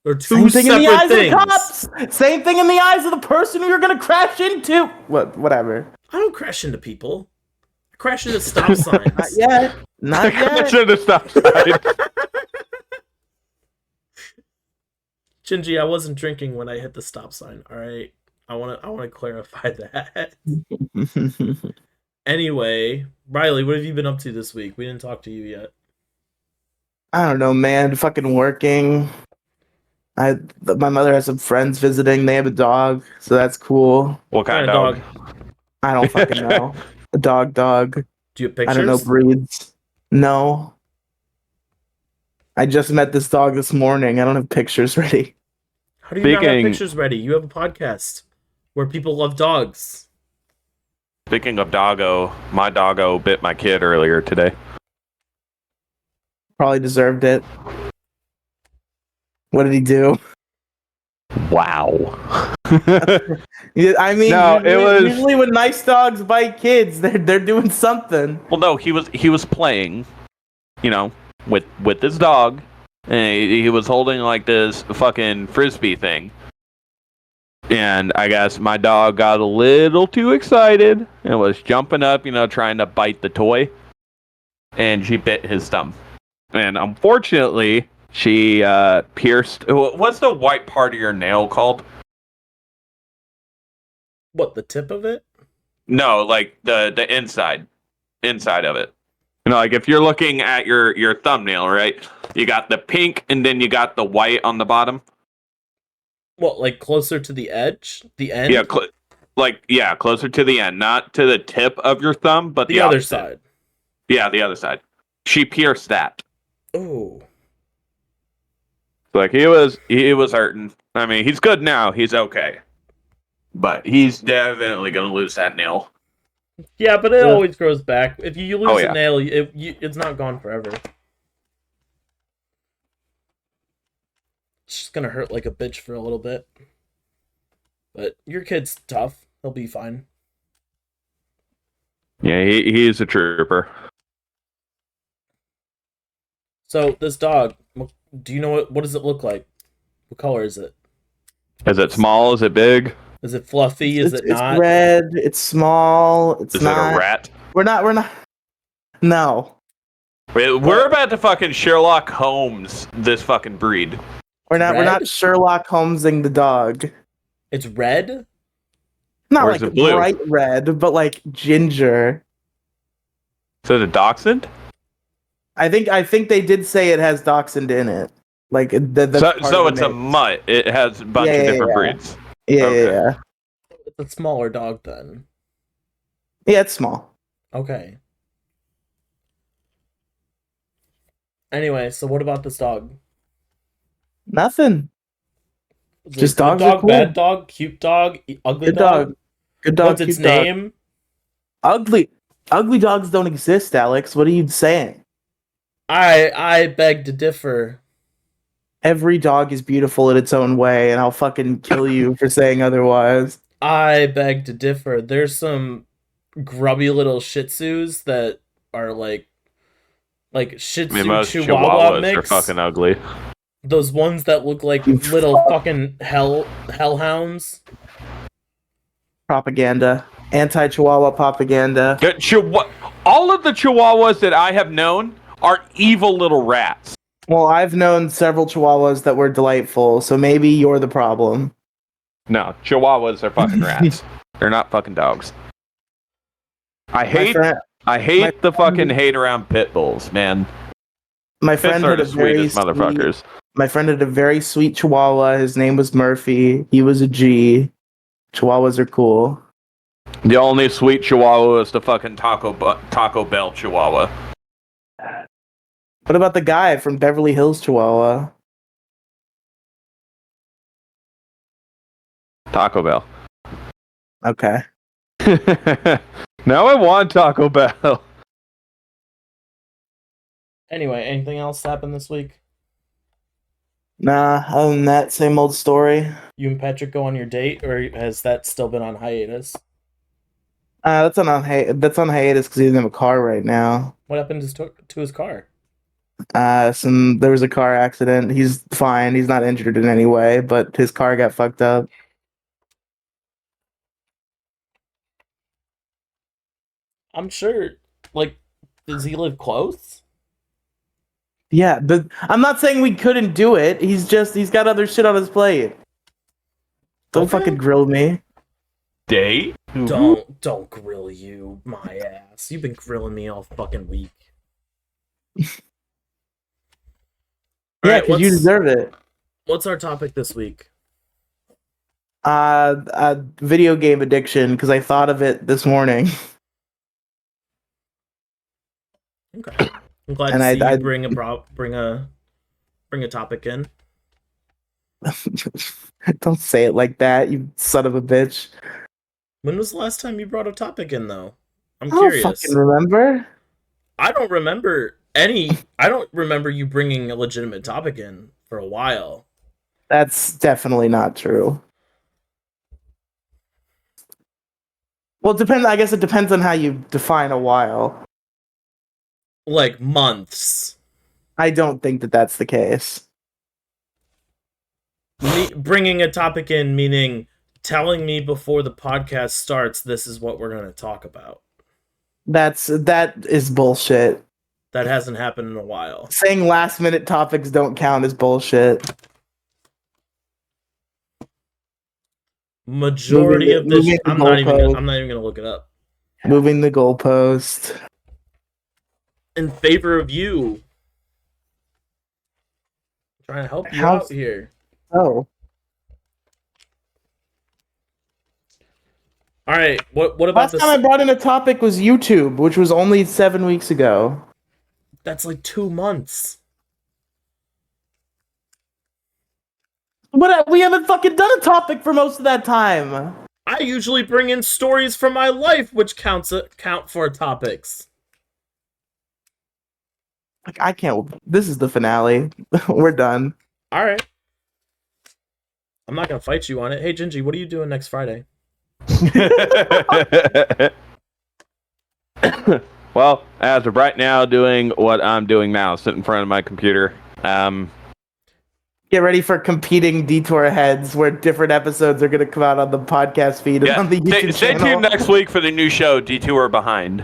They're two Same thing in the separate eyes things. of the cops. Same thing in the eyes of the person who you're gonna crash into. Whatever. I don't crash into people. I crash into stop signs. Not yet. Not Crash yet. into stop sign. Gingy, I wasn't drinking when I hit the stop sign. All right, I want to clarify that. Anyway, Riely, what have you been up to this week? We didn't talk to you yet. I don't know, man. Fucking working. My mother has some friends visiting. They have a dog, so that's cool. What kind of dog? I don't fucking know. A dog. Do you have pictures? I don't know breeds. No. I just met this dog this morning. I don't have pictures ready. How do you not have pictures ready? You have a podcast where people love dogs. Speaking of doggo, my doggo bit my kid earlier today. Probably deserved it. What did he do? Wow. Yeah, I mean, No, usually when nice dogs bite kids, they're doing something. Well, no, he was playing, with his dog, and he was holding like this fucking frisbee thing. And I guess my dog got a little too excited and was jumping up, trying to bite the toy. And she bit his thumb. And unfortunately, she pierced. What's the white part of your nail called? What, the tip of it? No, like the inside of it. Like if you're looking at your thumbnail, right? You got the pink and then you got the white on the bottom. What, like closer to the edge? The end? Yeah, closer to the end, not to the tip of your thumb, but the other side. Yeah, the other side. She pierced that. Oh. Like he was hurting. I mean, he's good now. He's okay. But he's definitely gonna lose that nail. Yeah, but it always grows back. If you lose a nail, it's not gone forever. It's just gonna hurt like a bitch for a little bit. But your kid's tough. He'll be fine. Yeah, he's a trooper. So this dog, do you know what does it look like? What color is it? Is it small? Is it big? Is it fluffy? Is it not? It's red. It's small. It's is not. It a rat? We're not. No. We're about to fucking Sherlock Holmes this fucking breed. We're Red? not Sherlock Holmesing the dog. It's red? Not Or is like it blue? bright red, but like ginger. Is it a dachshund? I think they did say it has dachshund in it. Like So it's a mutt. It has a bunch of different breeds. Yeah. It's a smaller dog then. Yeah, it's small. Okay. Anyway, so what about this dog? Nothing. Is Just it good dogs are dog, cool. bad dog, cute dog, ugly Good dog. Good dog. What's its cute dog. name? Ugly dogs don't exist, Alex. What are you saying? I beg to differ. Every dog is beautiful in its own way, and I'll fucking kill you for saying otherwise. I beg to differ. There's some grubby little Shih Tzus that are like Shih Tzu Most Chihuahua Chihuahuas mix. are fucking ugly. Those ones that look like You little fucking hellhounds. Propaganda. Anti-Chihuahua propaganda. All of the Chihuahuas that I have known are evil little rats. Well, I've known several Chihuahuas that were delightful, so maybe you're the problem. No, Chihuahuas are fucking rats. They're not fucking dogs. I hate the fucking hate around pit bulls, man. My friend had a very sweet, motherfuckers. my friend had a very sweet Chihuahua. His name was Murphy. He was a G. Chihuahuas are cool. The only sweet Chihuahua is the fucking Taco Bell Chihuahua. What about the guy from Beverly Hills Chihuahua? Taco Bell. Okay. Now I want Taco Bell. Anyway, anything else happened this week? Nah, other than that, same old story. You and Patrick go on your date, or has that still been on hiatus? That's on hiatus because he doesn't have a car right now. What happened to his car? There was a car accident. He's fine. He's not injured in any way, but his car got fucked up. I'm sure. Like, does he live close? Yeah, I'm not saying we couldn't do it. He's got other shit on his plate. Don't fucking grill me. Date? Don't grill you, my ass. You've been grilling me all fucking week. Yeah, Alright, because you deserve it. What's our topic this week? Video game addiction, because I thought of it this morning. Okay, I'm glad to see you bring a topic in. Don't say it like that, you son of a bitch. When was the last time you brought a topic in, though? I'm I curious. don't fucking remember. I don't remember you bringing a legitimate topic in for a while. That's definitely not true. Well, I guess it depends on how you define a while. Like months. I don't think that that's the case. Bringing a topic in, meaning telling me before the podcast starts, this is what we're going to talk about. That is bullshit. That hasn't happened in a while. Saying last minute topics don't count is bullshit. Majority of this, I'm not even going to look it up. Moving the goalpost. In favor of you. I'm trying to help you out here. Oh. All right. What about last time I brought in a topic was YouTube, which was only 7 weeks ago. That's like 2 months. But we haven't fucking done a topic for most of that time. I usually bring in stories from my life, which count for topics. Like, I can't. This is the finale. We're done. All right. I'm not gonna fight you on it. Hey, Gingy, what are you doing next Friday? Well, as of right now, doing what I'm doing now, sit in front of my computer. Get ready for competing Detour heads, where different episodes are going to come out on the podcast feed and on the YouTube channel. Stay tuned next week for the new show, Detour Behind.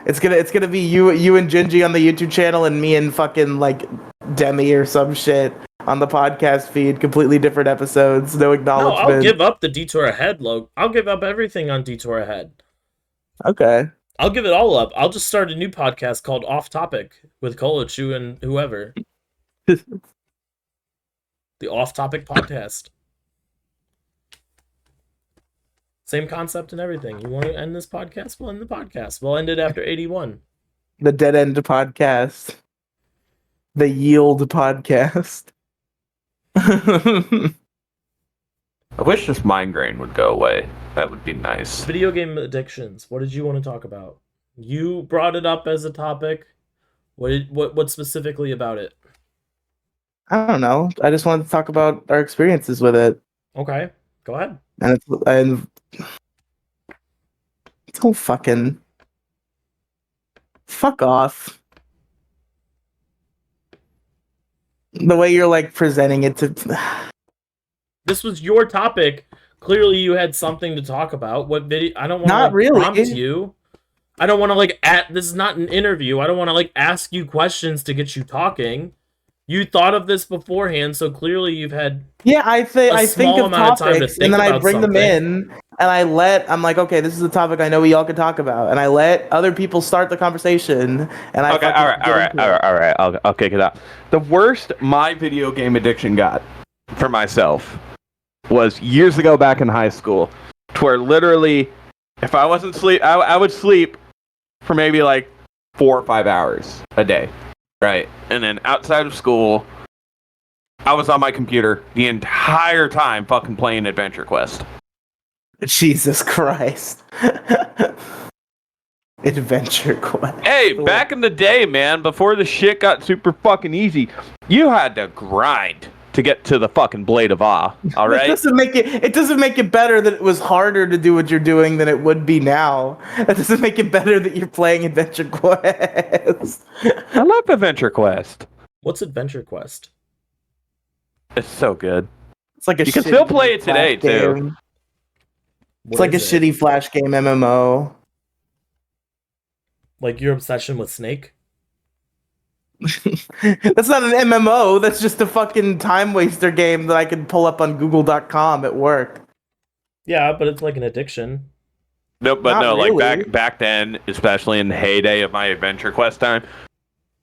It's gonna be you and Gingy on the YouTube channel, and me and fucking like Demi or some shit on the podcast feed. Completely different episodes, no acknowledgement. No, I'll give up the Detour Ahead logo. I'll give up everything on Detour Ahead. Okay. I'll give it all up. I'll just start a new podcast called Off Topic with Kolachu and whoever. The Off Topic Podcast. Same concept and everything. You want to end this podcast? We'll end the podcast. We'll end it after 81. The Dead End Podcast. The Yield Podcast. I wish this migraine would go away. That would be nice. Video game addictions. What did you want to talk about? You brought it up as a topic. What specifically about it? I don't know. I just wanted to talk about our experiences with it. Okay, go ahead. And don't fucking fuck off. The way you're like presenting it to. This was your topic. Clearly, you had something to talk about. What video? I don't want to Not really. prompt you. I don't want to this is not an interview. I don't want to ask you questions to get you talking. You thought of this beforehand, so clearly you've had I think of topics, and then I bring them in, and I'm like, okay, this is the topic I know we all can talk about, and I let other people start the conversation, and I all right, I'll kick it out. The worst my video game addiction got for myself was years ago back in high school, to where literally, if I wasn't I would sleep for maybe 4 or 5 hours a day. Right, and then outside of school, I was on my computer the entire time fucking playing Adventure Quest. Jesus Christ. Adventure Quest. Hey, back in the day, man, before the shit got super fucking easy, you had to grind to get to the fucking Blade of Awe, all right? It doesn't make it better that it was harder to do what you're doing than it would be now. That doesn't make it better that you're playing Adventure Quest. I love Adventure Quest. What's Adventure Quest? It's so good. It's like a you can still play it today, too. It's like a shitty Flash game MMO. Like your obsession with Snake? That's not an MMO. That's just a fucking time waster game that I can pull up on Google.com at work. Yeah, but it's like an addiction. Nope, but Not no, really. like back then, especially in the heyday of my Adventure Quest time,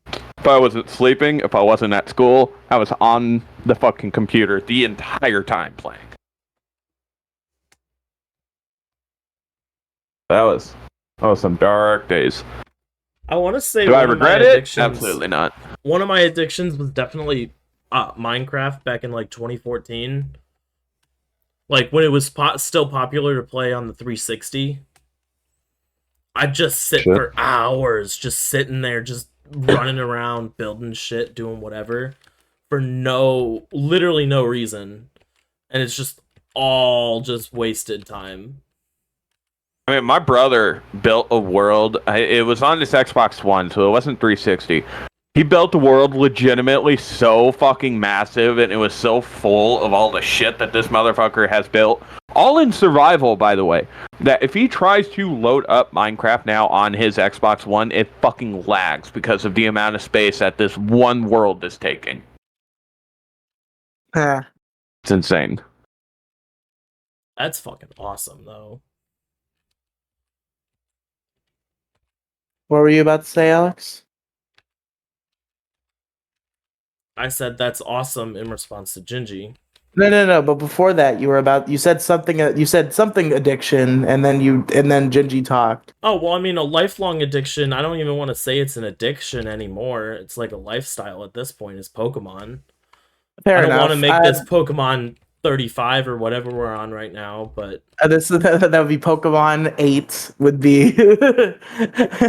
if I wasn't sleeping, if I wasn't at school, I was on the fucking computer the entire time playing. That was some dark days. I want to say Do I regret it? Absolutely not. One of my addictions was definitely Minecraft back in like 2014. Like when it was still popular to play on the 360. I'd just sit for hours, just sitting there, just running around, building shit, doing whatever for literally no reason. And it's just all just wasted time. I mean, my brother built a world. It was on his Xbox One, so it wasn't 360. He built a world legitimately so fucking massive, and it was so full of all the shit that this motherfucker has built. All in survival, by the way. That if he tries to load up Minecraft now on his Xbox One, it fucking lags because of the amount of space that this one world is taking. It's insane. That's fucking awesome, though. What were you about to say, Alex? I said that's awesome in response to Gingy. No. But before that, you said something. You said something addiction, and then Gingy talked. Oh well, I mean a lifelong addiction. I don't even want to say it's an addiction anymore. It's like a lifestyle at this point. Is Pokemon. Fair enough. I don't want to make this Pokemon 35 or whatever we're on right now, but that would be Pokemon 8 would be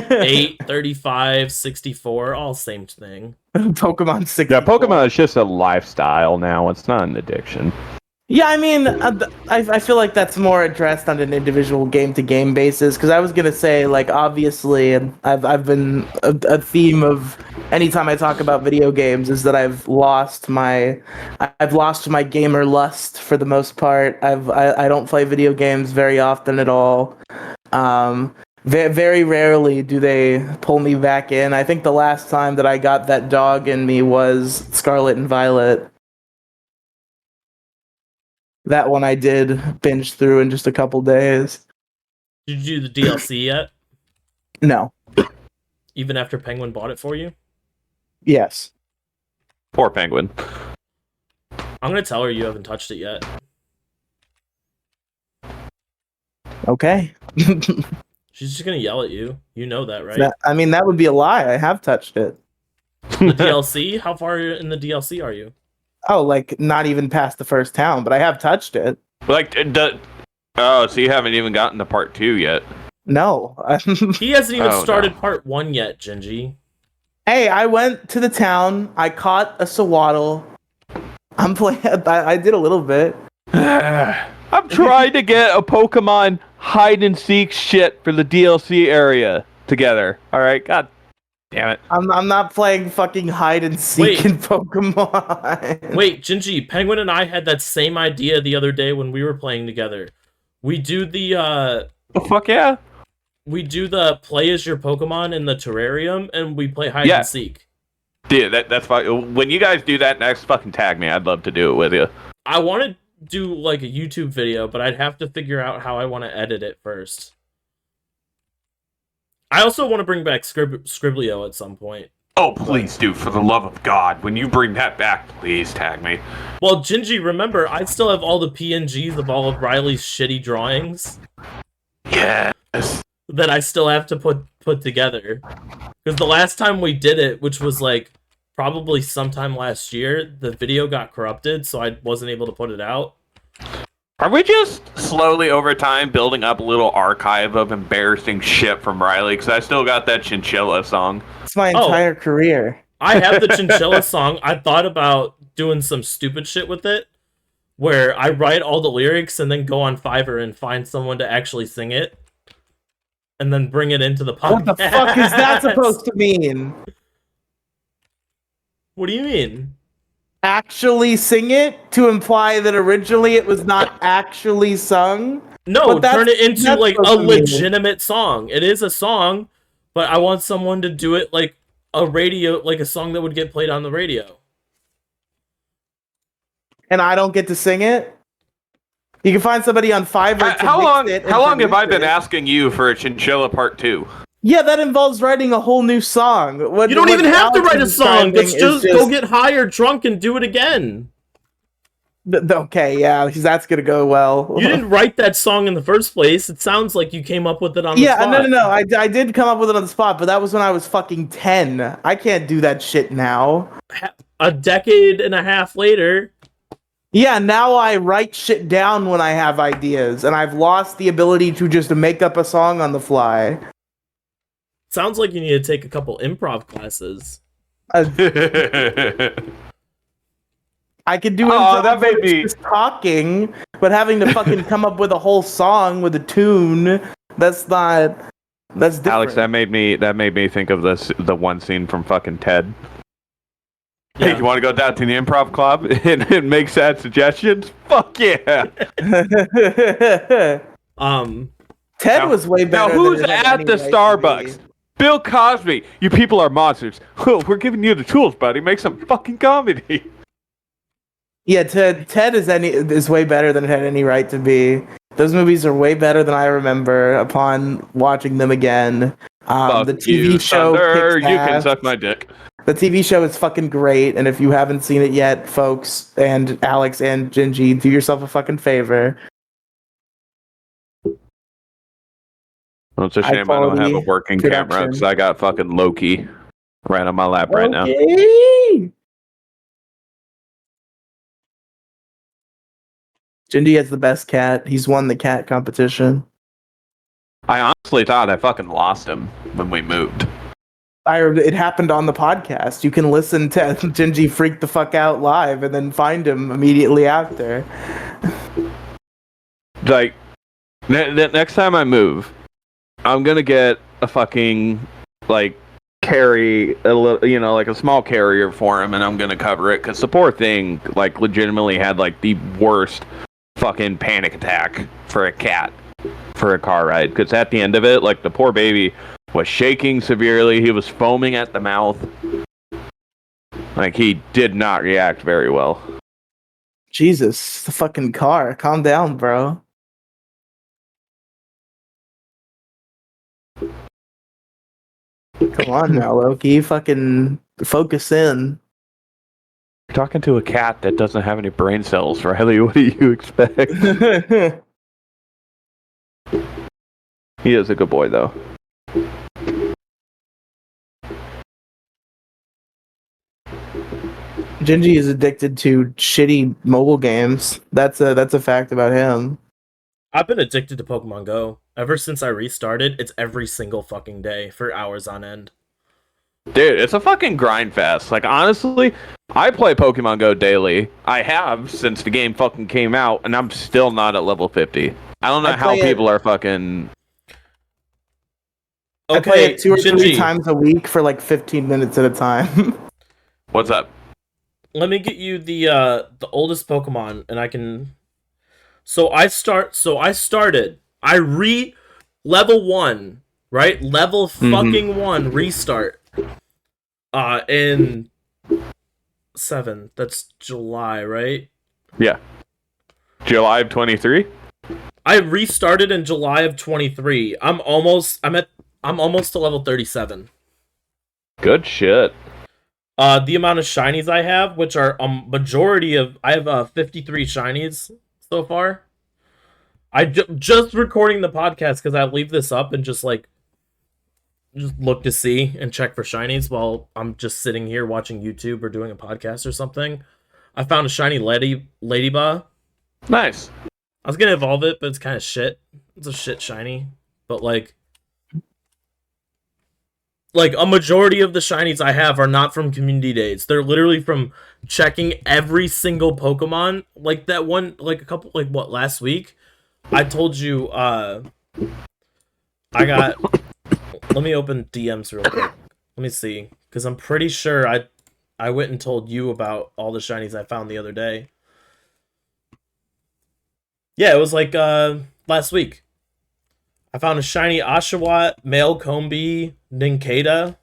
8, 35, 64, all same thing. Pokemon 64. Yeah, Pokemon is just a lifestyle now. It's not an addiction. Yeah, I mean, I feel like that's more addressed on an individual game-to-game basis, because I was gonna say, like, obviously, and I've been a theme of anytime I talk about video games is that I've lost my gamer lust for the most part. I don't play video games very often at all. Very rarely do they pull me back in. I think the last time that I got that dog in me was Scarlet and Violet. That one I did binge through in just a couple days. Did you do the DLC yet? No. Even after Penguin bought it for you? Yes. Poor Penguin. I'm gonna tell her you haven't touched it yet. Okay. She's just gonna yell at you. You know that, right? That would be a lie. I have touched it. The DLC? How far in the DLC are you? Oh, like not even past the first town, but I have touched it. Like, so you haven't even gotten to part 2 yet? No. He hasn't even started part 1 yet, Gingy. Hey, I went to the town. I caught a Sawaddle. I'm playing. I did a little bit. I'm trying to get a Pokemon hide and seek shit for the DLC area together. All right, God damn it. I'm not playing fucking hide and seek in Pokemon. Wait, Gingy, Penguin and I had that same idea the other day when we were playing together. We do the oh, fuck yeah. We do the play as your Pokemon in the terrarium, and we play hide and seek. Dude, that's fine. When you guys do that next, fucking tag me. I'd love to do it with you. I want to do like a YouTube video, but I'd have to figure out how I want to edit it first. I also want to bring back Scriblio at some point. Oh, please do, for the love of God. When you bring that back, please tag me. Well, Gingy, remember, I still have all the PNGs of all of Riely's shitty drawings. Yes. That I still have to put together. Because the last time we did it, which was like probably sometime last year. The video got corrupted, so I wasn't able to put it out. Are we just slowly over time building up a little archive of embarrassing shit from Riely? Because I still got that chinchilla song. It's my entire career. I have the chinchilla song. I thought about doing some stupid shit with it, where I write all the lyrics and then go on Fiverr and find someone to actually sing it, and then bring it into the podcast. What the fuck is that supposed to mean? What do you mean? Actually sing it to imply that originally it was not actually sung? No, turn it into like a legitimate song. It is a song, but I want someone to do it like a radio, like a song that would get played on the radio. And I don't get to sing it? You can find somebody on Fiverr to how long have I been it. asking you for a Chinchilla Part 2? Yeah, that involves writing a whole new song. You don't even have to write a song. Let's just go get higher, drunk, and do it again. Okay, yeah, because that's gonna go well. You didn't write that song in the first place. It sounds like you came up with it on the spot. Yeah, no. I did come up with it on the spot, but that was when I was fucking 10. I can't do that shit now. A decade and a half later. Yeah, now I write shit down when I have ideas, and I've lost the ability to just make up a song on the fly. Sounds like you need to take a couple improv classes. I could do that made me just talking, but having to fucking come up with a whole song with a tune, that's different. Alex, that made me think of the one scene from fucking Ted. Yeah. Hey, you want to go down to the improv club and make sad suggestions? Fuck yeah! Ted was way better. Now who's at the Starbucks? Bill Cosby. You people are monsters. We're giving you the tools, buddy. Make some fucking comedy. Yeah, Ted is way better than it had any right to be. Those movies are way better than I remember upon watching them again. The TV show kicks you ass. can suck my dick. The TV show is fucking great, and if you haven't seen it yet, folks, and Alex and Gingy, do yourself a fucking favor. Well, it's a shame I don't have a working camera because I got fucking Loki right on my lap right now. Gingy has the best cat. He's won the cat competition. I honestly thought I fucking lost him when we moved. It happened on the podcast. You can listen to Gingy freak the fuck out live and then find him immediately after. Like, next time I move, I'm gonna get a fucking, like, carry, like a small carrier for him, and I'm gonna cover it, because the poor thing, like, legitimately had, like, the worst fucking panic attack for a cat for a car ride, because at the end of it, like, the poor baby was shaking severely. He was foaming at the mouth. Like, he did not react very well. Jesus, the fucking car. Calm down, bro. Come on now, Loki. Fucking focus in. You're talking to a cat that doesn't have any brain cells, Riley. What do you expect? He is a good boy, though. Gingy is addicted to shitty mobile games. That's a fact about him. I've been addicted to Pokemon Go. Ever since I restarted, it's every single fucking day for hours on end. Dude, it's a fucking grind fest. Like, honestly, I play Pokemon Go daily. I have since the game fucking came out, and I'm still not at level 50. I don't know how people are fucking... Okay, I play it 2 or 3 times a week for like 15 minutes at a time. What's up? Let me get you the oldest Pokemon, and I can... I started. Level 1, right? Level fucking 1 restart. In 7. That's July, right? Yeah. July of 23? I restarted in July of 23. I'm almost to level 37. Good shit. The amount of shinies I have, which are majority of... I have 53 shinies so far. I just recording the podcast because I leave this up and just like just look to see and check for shinies while I'm just sitting here watching YouTube or doing a podcast or something. I found a shiny ladybug. Nice. I was gonna evolve it, but it's kind of shit. It's a shit shiny. But like a majority of the shinies I have are not from community days. They're literally from checking every single Pokemon. Like that one, like a couple, like what, last week? I told you, I got, let me open DMs real quick. Let me see. Because I'm pretty sure I went and told you about all the shinies I found the other day. Yeah, it was like, last week. I found a shiny Oshawott, male Combi, Nincada.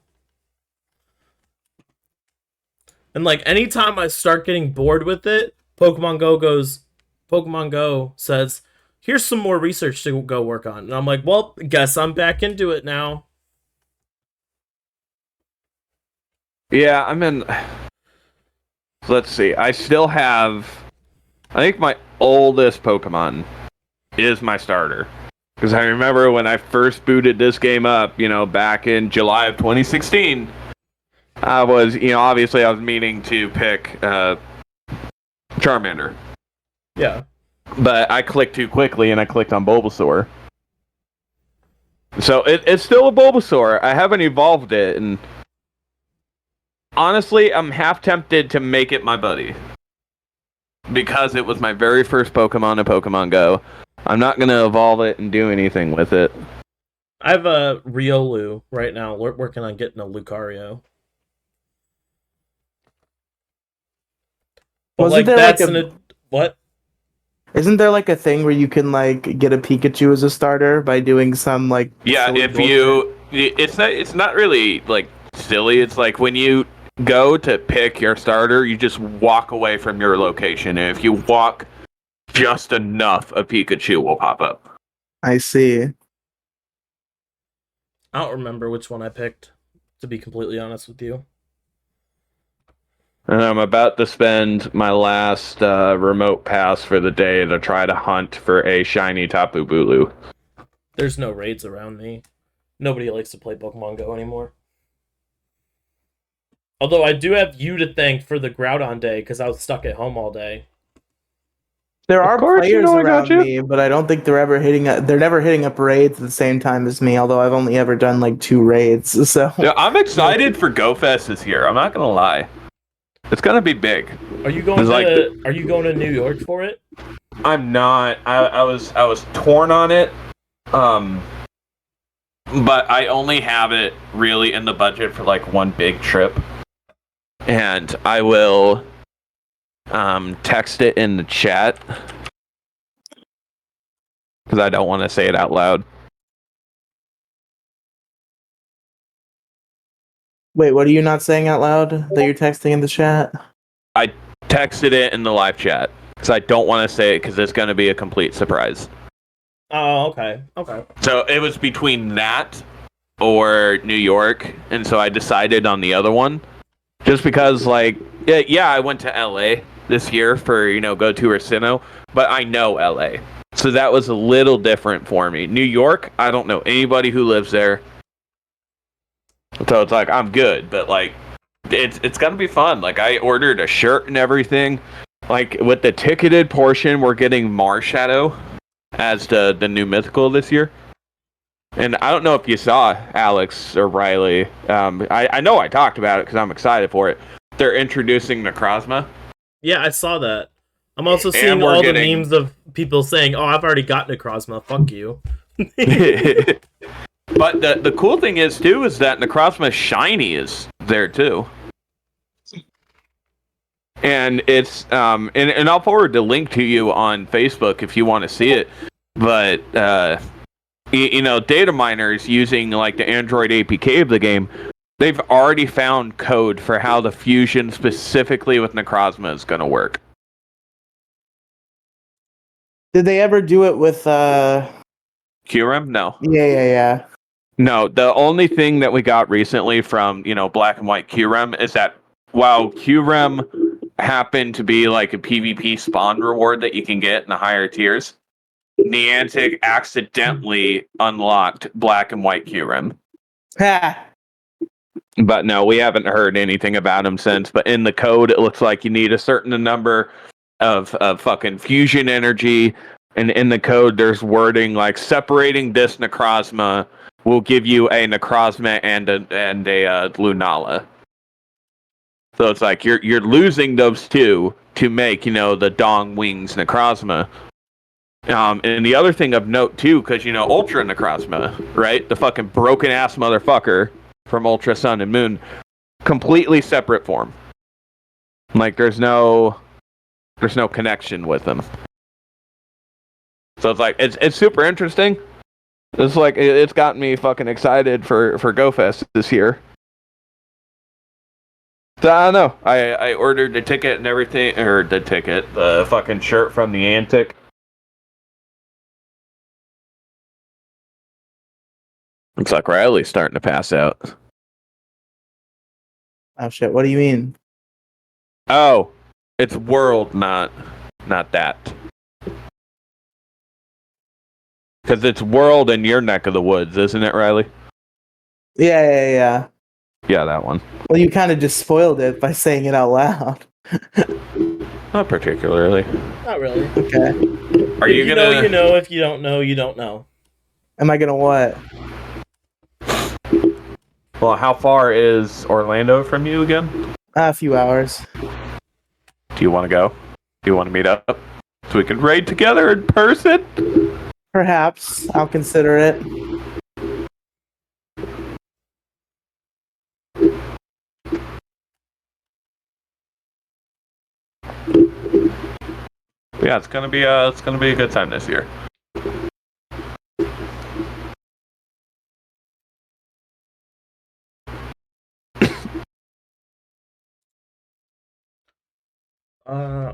And like anytime I start getting bored with it, Pokemon Go says, here's some more research to go work on. And I'm like, well, guess I'm back into it now. Yeah, I'm in. Let's see. I still have. I think my oldest Pokemon is my starter. Because I remember when I first booted this game up, back in July of 2016, I was, obviously I was meaning to pick Charmander. Yeah. But I clicked too quickly and I clicked on Bulbasaur. So it's still a Bulbasaur. I haven't evolved it, and honestly, I'm half tempted to make it my buddy. Because it was my very first Pokemon in Pokemon Go. I'm not going to evolve it and do anything with it. I have a Riolu right now. We're working on getting a Lucario. But Wasn't like there that's what? Isn't there like a thing where you can like get a Pikachu as a starter by doing some like Yeah, it's not really like silly. It's like when you go to pick your starter, you just walk away from your location, and if you walk just enough, a Pikachu will pop up. I see. I don't remember which one I picked, to be completely honest with you. And I'm about to spend my last remote pass for the day to try to hunt for a shiny Tapu Bulu. There's no raids around me. Nobody likes to play Pokemon Go anymore. Although I do have you to thank for the Groudon day, because I was stuck at home all day. There are players I got around you. me, but I don't think they're never hitting up raids at the same time as me, although I've only ever done like 2 raids, so... Yeah, I'm excited for GoFest this year, I'm not gonna lie. It's gonna be big. Are you going to New York for it? I'm not. I was torn on it. But I only have it really in the budget for like one big trip. And I will text it in the chat. Because I don't want to say it out loud. Wait, what are you not saying out loud that you're texting in the chat? I texted it in the live chat. Because I don't want to say it because it's going to be a complete surprise. Oh, okay. Okay. So it was between that or New York. And so I decided on the other one. Just because, like, yeah, I went to LA this year for, Go to Racino. But I know LA. So that was a little different for me. New York, I don't know anybody who lives there. So it's like, I'm good. But, like, it's going to be fun. Like, I ordered a shirt and everything. Like, with the ticketed portion, we're getting Marshadow as the new mythical this year. And I don't know if you saw Alex or Riely. I know I talked about it because I'm excited for it. They're introducing Necrozma. Yeah, I saw that. I'm also seeing all the memes of people saying, "Oh, I've already got Necrozma. Fuck you." But the cool thing is too is that Necrozma shiny is there too. And it's and I'll forward the link to you on Facebook if you want to see it. But data miners using like the Android APK of the game, they've already found code for how the fusion specifically with Necrozma is going to work. Did they ever do it with QREM? No. Yeah. No, the only thing that we got recently from, Black and White QREM is that while QREM happened to be like a PvP spawn reward that you can get in the higher tiers, Niantic accidentally unlocked Black and White QREM. Ha! But no, we haven't heard anything about him since. But in the code, it looks like you need a certain number of fucking fusion energy. And in the code, there's wording like separating this necrozma will give you a necrozma and a lunala. So it's like you're losing those two to make, the Dong Wings necrozma. And the other thing of note too, because Ultra necrozma, right? The fucking broken ass motherfucker from Ultra Sun and Moon, completely separate form. Like there's no connection with them. So it's like it's super interesting. It's like it's gotten me fucking excited for GoFest this year. So I don't know. I ordered the ticket and everything, or the fucking shirt from the Antic. Looks like Riely's starting to pass out. Oh shit! What do you mean? Oh, it's World, not that. Because it's World in your neck of the woods, isn't it, Riely? Yeah. Yeah, that one. Well, you kind of just spoiled it by saying it out loud. Not particularly. Not really. Okay. Are you gonna? Know, you know. If you don't know, you don't know. Am I gonna what? Well, how far is Orlando from you again? A few hours. Do you want to go? Do you want to meet up so we can raid together in person? Perhaps. I'll consider it. Yeah, it's gonna be a good time this year.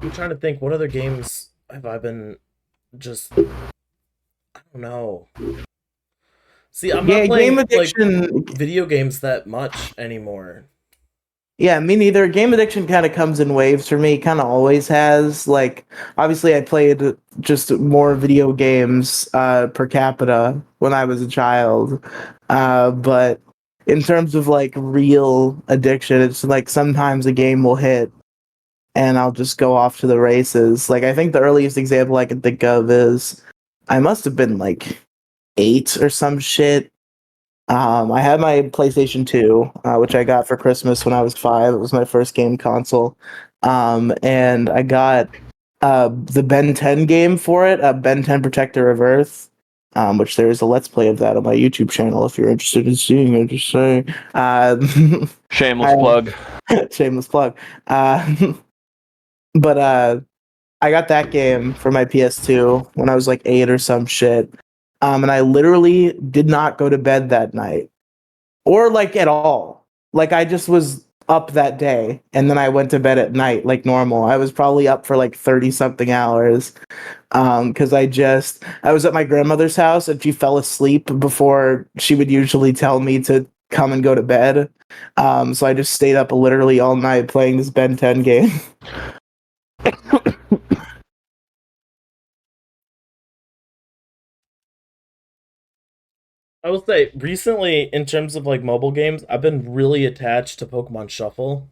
I'm trying to think. What other games have I been just? I don't know. See, I'm not playing game addiction. video games that much anymore. Yeah, me neither. Game addiction kind of comes in waves for me. Kind of always has. Like, obviously, I played just more video games per capita when I was a child. But in terms of like real addiction, it's like sometimes a game will hit and I'll just go off to the races. Like, I think the earliest example I can think of is I must have been like 8 or some shit. I had my PlayStation 2, which I got for Christmas when I was 5. It was my first game console. And I got the Ben 10 game for it, Ben 10 Protector of Earth, which there is a Let's Play of that on my YouTube channel if you're interested in seeing it, just saying. Shameless plug. Shameless plug. But I got that game for my PS2 when I was like 8 or some shit. And I literally did not go to bed that night. Or like at all. Like I just was up that day and then I went to bed at night like normal. I was probably up for like 30 something hours. Because I was at my grandmother's house and she fell asleep before she would usually tell me to come and go to bed. So I just stayed up literally all night playing this Ben 10 game. I will say, recently, in terms of like mobile games, I've been really attached to Pokemon Shuffle.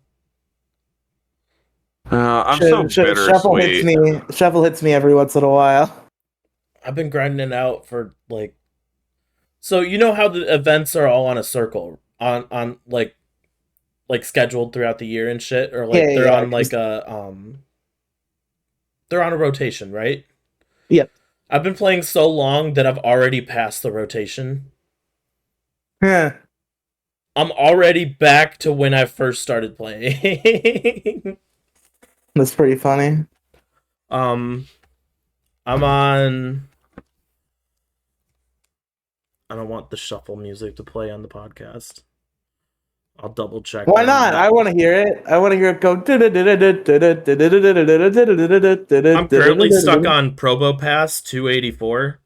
I'm so bittersweet. Shuffle hits me every once in a while. I've been grinding it out for like. So you know how the events are all on a circle on like scheduled throughout the year and shit, or like they're on like they're on a rotation, right? Yep. I've been playing so long that I've already passed the rotation. Yeah. I'm already back to when I first started playing. That's pretty funny. I'm on. I don't want the shuffle music to play on the podcast. I'll double check. Why not? I want to hear it. I want to hear it go. I'm currently stuck on Probo Pass 284.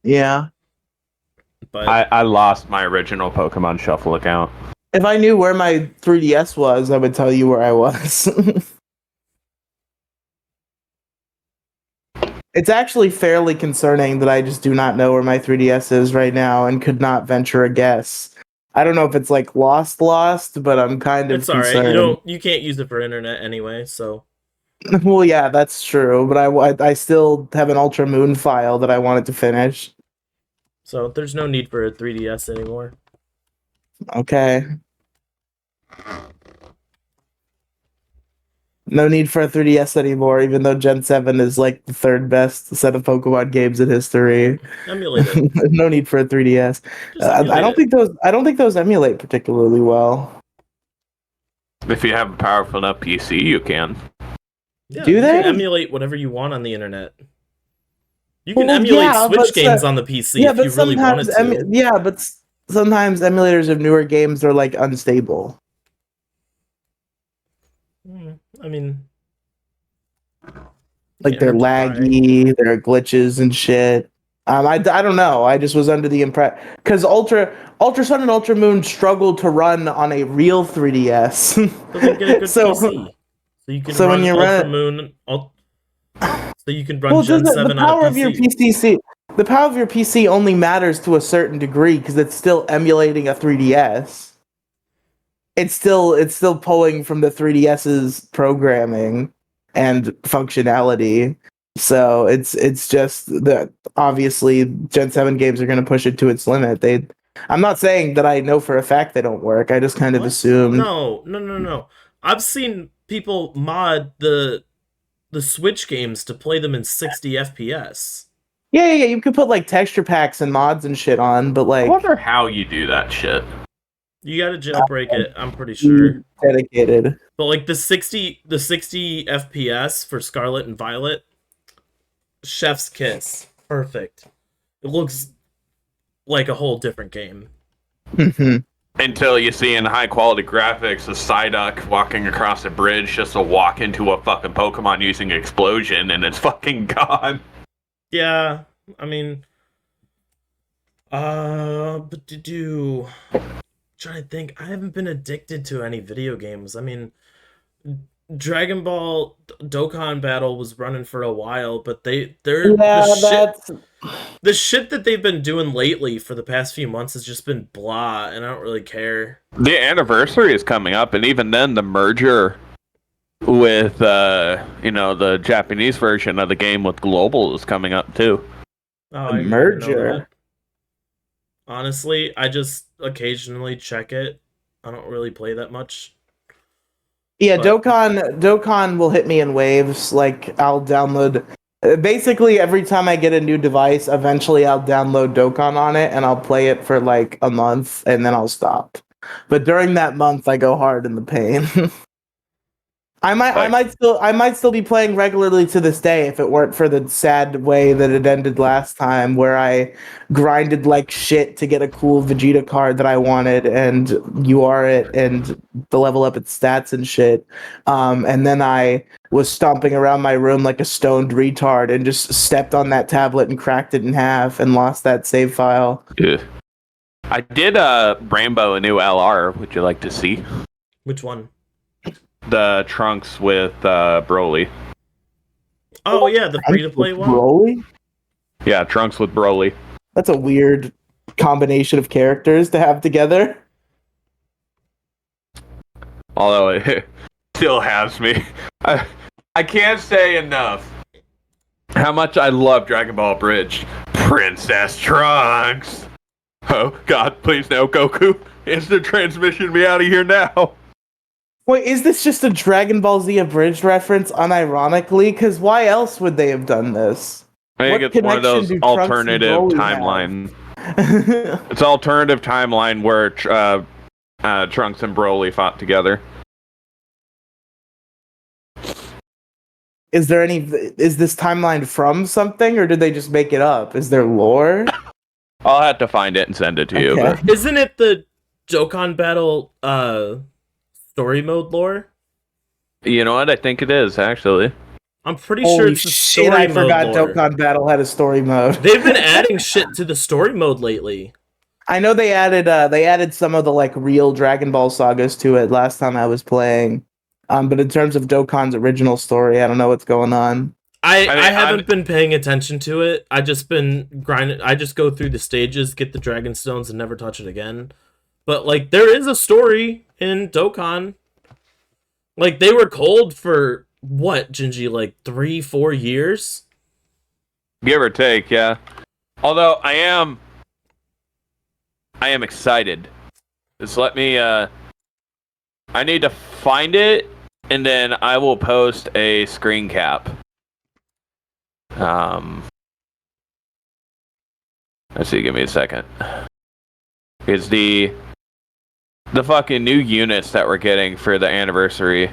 Yeah. But I lost my original Pokemon Shuffle account. If I knew where my 3DS was, I would tell you where I was. It's actually fairly concerning that I just do not know where my 3DS is right now and could not venture a guess. I don't know if it's like lost, but I'm kind of It's all right. concerned. You can't use it for internet anyway, so. Well, yeah, that's true, but I still have an Ultra Moon file that I wanted to finish. So there's no need for a 3DS anymore. Okay. No need for a 3DS anymore, even though Gen 7 is like the third best set of Pokemon games in history. Emulate it. No need for a 3DS. Just emulate it. I don't think those emulate particularly well. If you have a powerful enough PC, you can. Yeah, Do you they? can emulate whatever you want on the internet. You can Well, emulate yeah, Switch but games on the PC if you really wanted to. yeah, but sometimes emulators of newer games are like unstable. I mean, Like can't they're hurt to try. laggy, there are glitches and shit. I don't know. I just was under the impression because Ultra Sun and Ultra Moon struggled to run on a real 3DS. But then get a good So- PC. So you can so run when you Ultra run- Moon. So you can run Gen 7 the on power a of your PC. the power of your PC only matters to a certain degree because it's still emulating a 3DS. It's still pulling from the 3DS's programming and functionality. So it's just that obviously Gen 7 games are going to push it to its limit. I'm not saying that I know for a fact they don't work. I just kind of What? assumed. No. I've seen people mod the Switch games to play them in 60 FPS. Yeah. You could put like texture packs and mods and shit on, but I like wonder how you do that shit. You gotta jailbreak it, I'm pretty sure. dedicated. But like the 60 FPS for Scarlet and Violet, chef's kiss. Perfect. It looks like a whole different game. Until you see in high quality graphics a Psyduck walking across a bridge just to walk into a fucking Pokemon using explosion and it's fucking gone. Yeah, I mean, but trying to think, I haven't been addicted to any video games. I mean, Dragon Ball Dokkan Battle was running for a while, but the shit that they've been doing lately for the past few months has just been blah, and I don't really care. The anniversary is coming up, and even then, the merger with the Japanese version of the game with Global is coming up too. Oh, The I didn't know merger. that. Honestly, I just occasionally check it. I don't really play that much. Yeah, But- Dokkan will hit me in waves. Like I'll download. Basically, every time I get a new device, eventually I'll download Dokkan on it and I'll play it for like a month and then I'll stop. But during that month, I go hard in the pain. I might still be playing regularly to this day if it weren't for the sad way that it ended last time, where I grinded like shit to get a cool Vegeta card that I wanted and UR it and to level up its stats and shit. And then I was stomping around my room like a stoned retard and just stepped on that tablet and cracked it in half and lost that save file. Ugh. I did Rainbow a new LR. Would you like to see Which one? the Trunks with Broly? Oh yeah, the free to play one. Broly? Yeah, Trunks with Broly. That's a weird combination of characters to have together. Although it still has me. I can't say enough how much I love Dragon Ball Bridge. Princess Trunks. Oh God, please no, Goku. Instant transmission me out of here now. Wait, is this just a Dragon Ball Z abridged reference unironically? Because why else would they have done this? I think What it's one of those connection do Trunks and alternative Broly timeline. It's alternative timeline where Trunks and Broly fought together. Is this timeline from something, or did they just make it up? Is there lore? I'll have to find it and send it to you. Okay. But Isn't it the Dokkan Battle story mode lore? you know what? I think it is actually. I'm pretty sure Holy it's the shit, story I forgot mode lore. Dokkan Battle had a story mode. They've been adding shit to the story mode lately. I know they added some of the like real Dragon Ball sagas to it last time I was playing. But in terms of Dokkan's original story, I don't know what's going on. I haven't been paying attention to it. I just been grinding. I just go through the stages, get the dragon stones, and never touch it again. But like, there is a story in Dokkan. Like, they were cold for what, Gingy? Like 3-4 years, Give or take, yeah. Although I am excited. Just let me. I need to find it, and then I will post a screen cap. Let's see. Give me a second. It's the fucking new units that we're getting for the anniversary.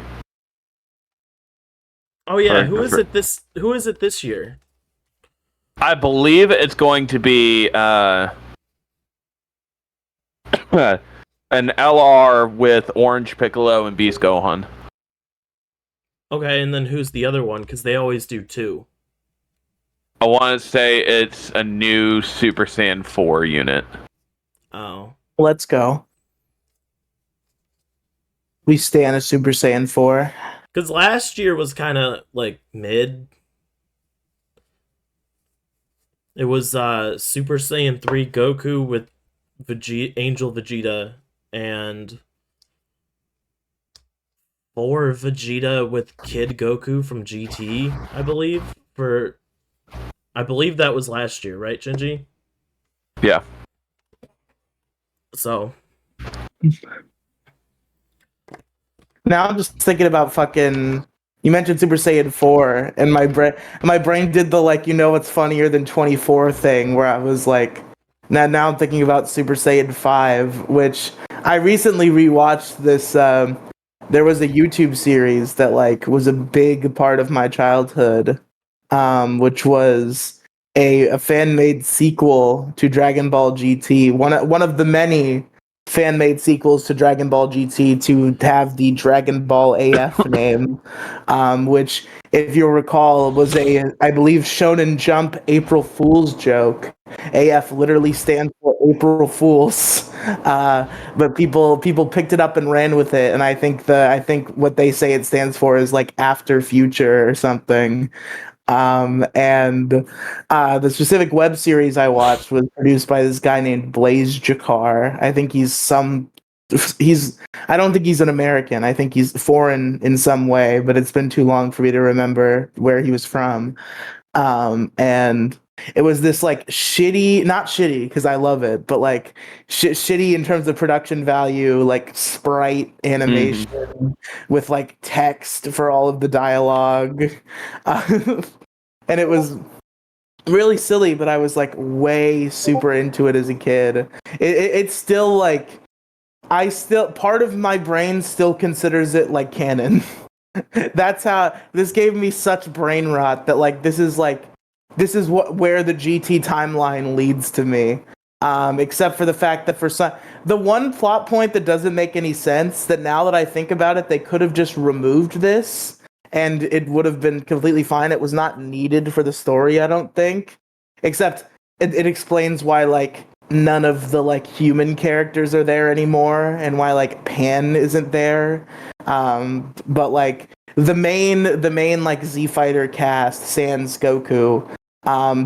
Oh yeah, who is it this year? I believe it's going to be an LR with Orange Piccolo and Beast Gohan. Okay, and then who's the other one? Because they always do 2. I want to say it's a new Super Saiyan 4 unit. Oh. Let's go. We stand a Super Saiyan 4. Because last year was kind of like mid. It was Super Saiyan 3 Goku with Angel Vegeta and 4 Vegeta with Kid Goku from GT, I believe. I believe that was last year, right, Gingy? Yeah. So. Now I'm just thinking about fucking. You mentioned Super Saiyan 4, and my brain did the like, what's funnier than 24 thing, where I was like, now I'm thinking about Super Saiyan 5, which I recently rewatched this. There was a YouTube series that like was a big part of my childhood, which was a fan-made sequel to Dragon Ball GT. One of the many fan-made sequels to Dragon Ball GT to have the Dragon Ball AF name, which, if you'll recall, was I believe, Shonen Jump April Fool's joke. AF literally stands for April Fools, but people picked it up and ran with it, and I think what they say it stands for is like after future or something. And the specific web series I watched was produced by this guy named Blaze Jakar. I think I don't think he's an American. I think he's foreign in some way, but it's been too long for me to remember where he was from. And it was this like not shitty because I love it, but like shitty in terms of production value, like sprite animation with like text for all of the dialogue. And it was really silly, but I was like way super into it as a kid. It's still like, part of my brain still considers it like canon. That's how this gave me such brain rot that like this is where the GT timeline leads to me. Except for the fact that the one plot point that doesn't make any sense, that now that I think about it, they could have just removed this and it would have been completely fine. It was not needed for the story, I don't think. Except it explains why like none of the like human characters are there anymore and why like Pan isn't there. But like the main like Z Fighter cast, sans Goku,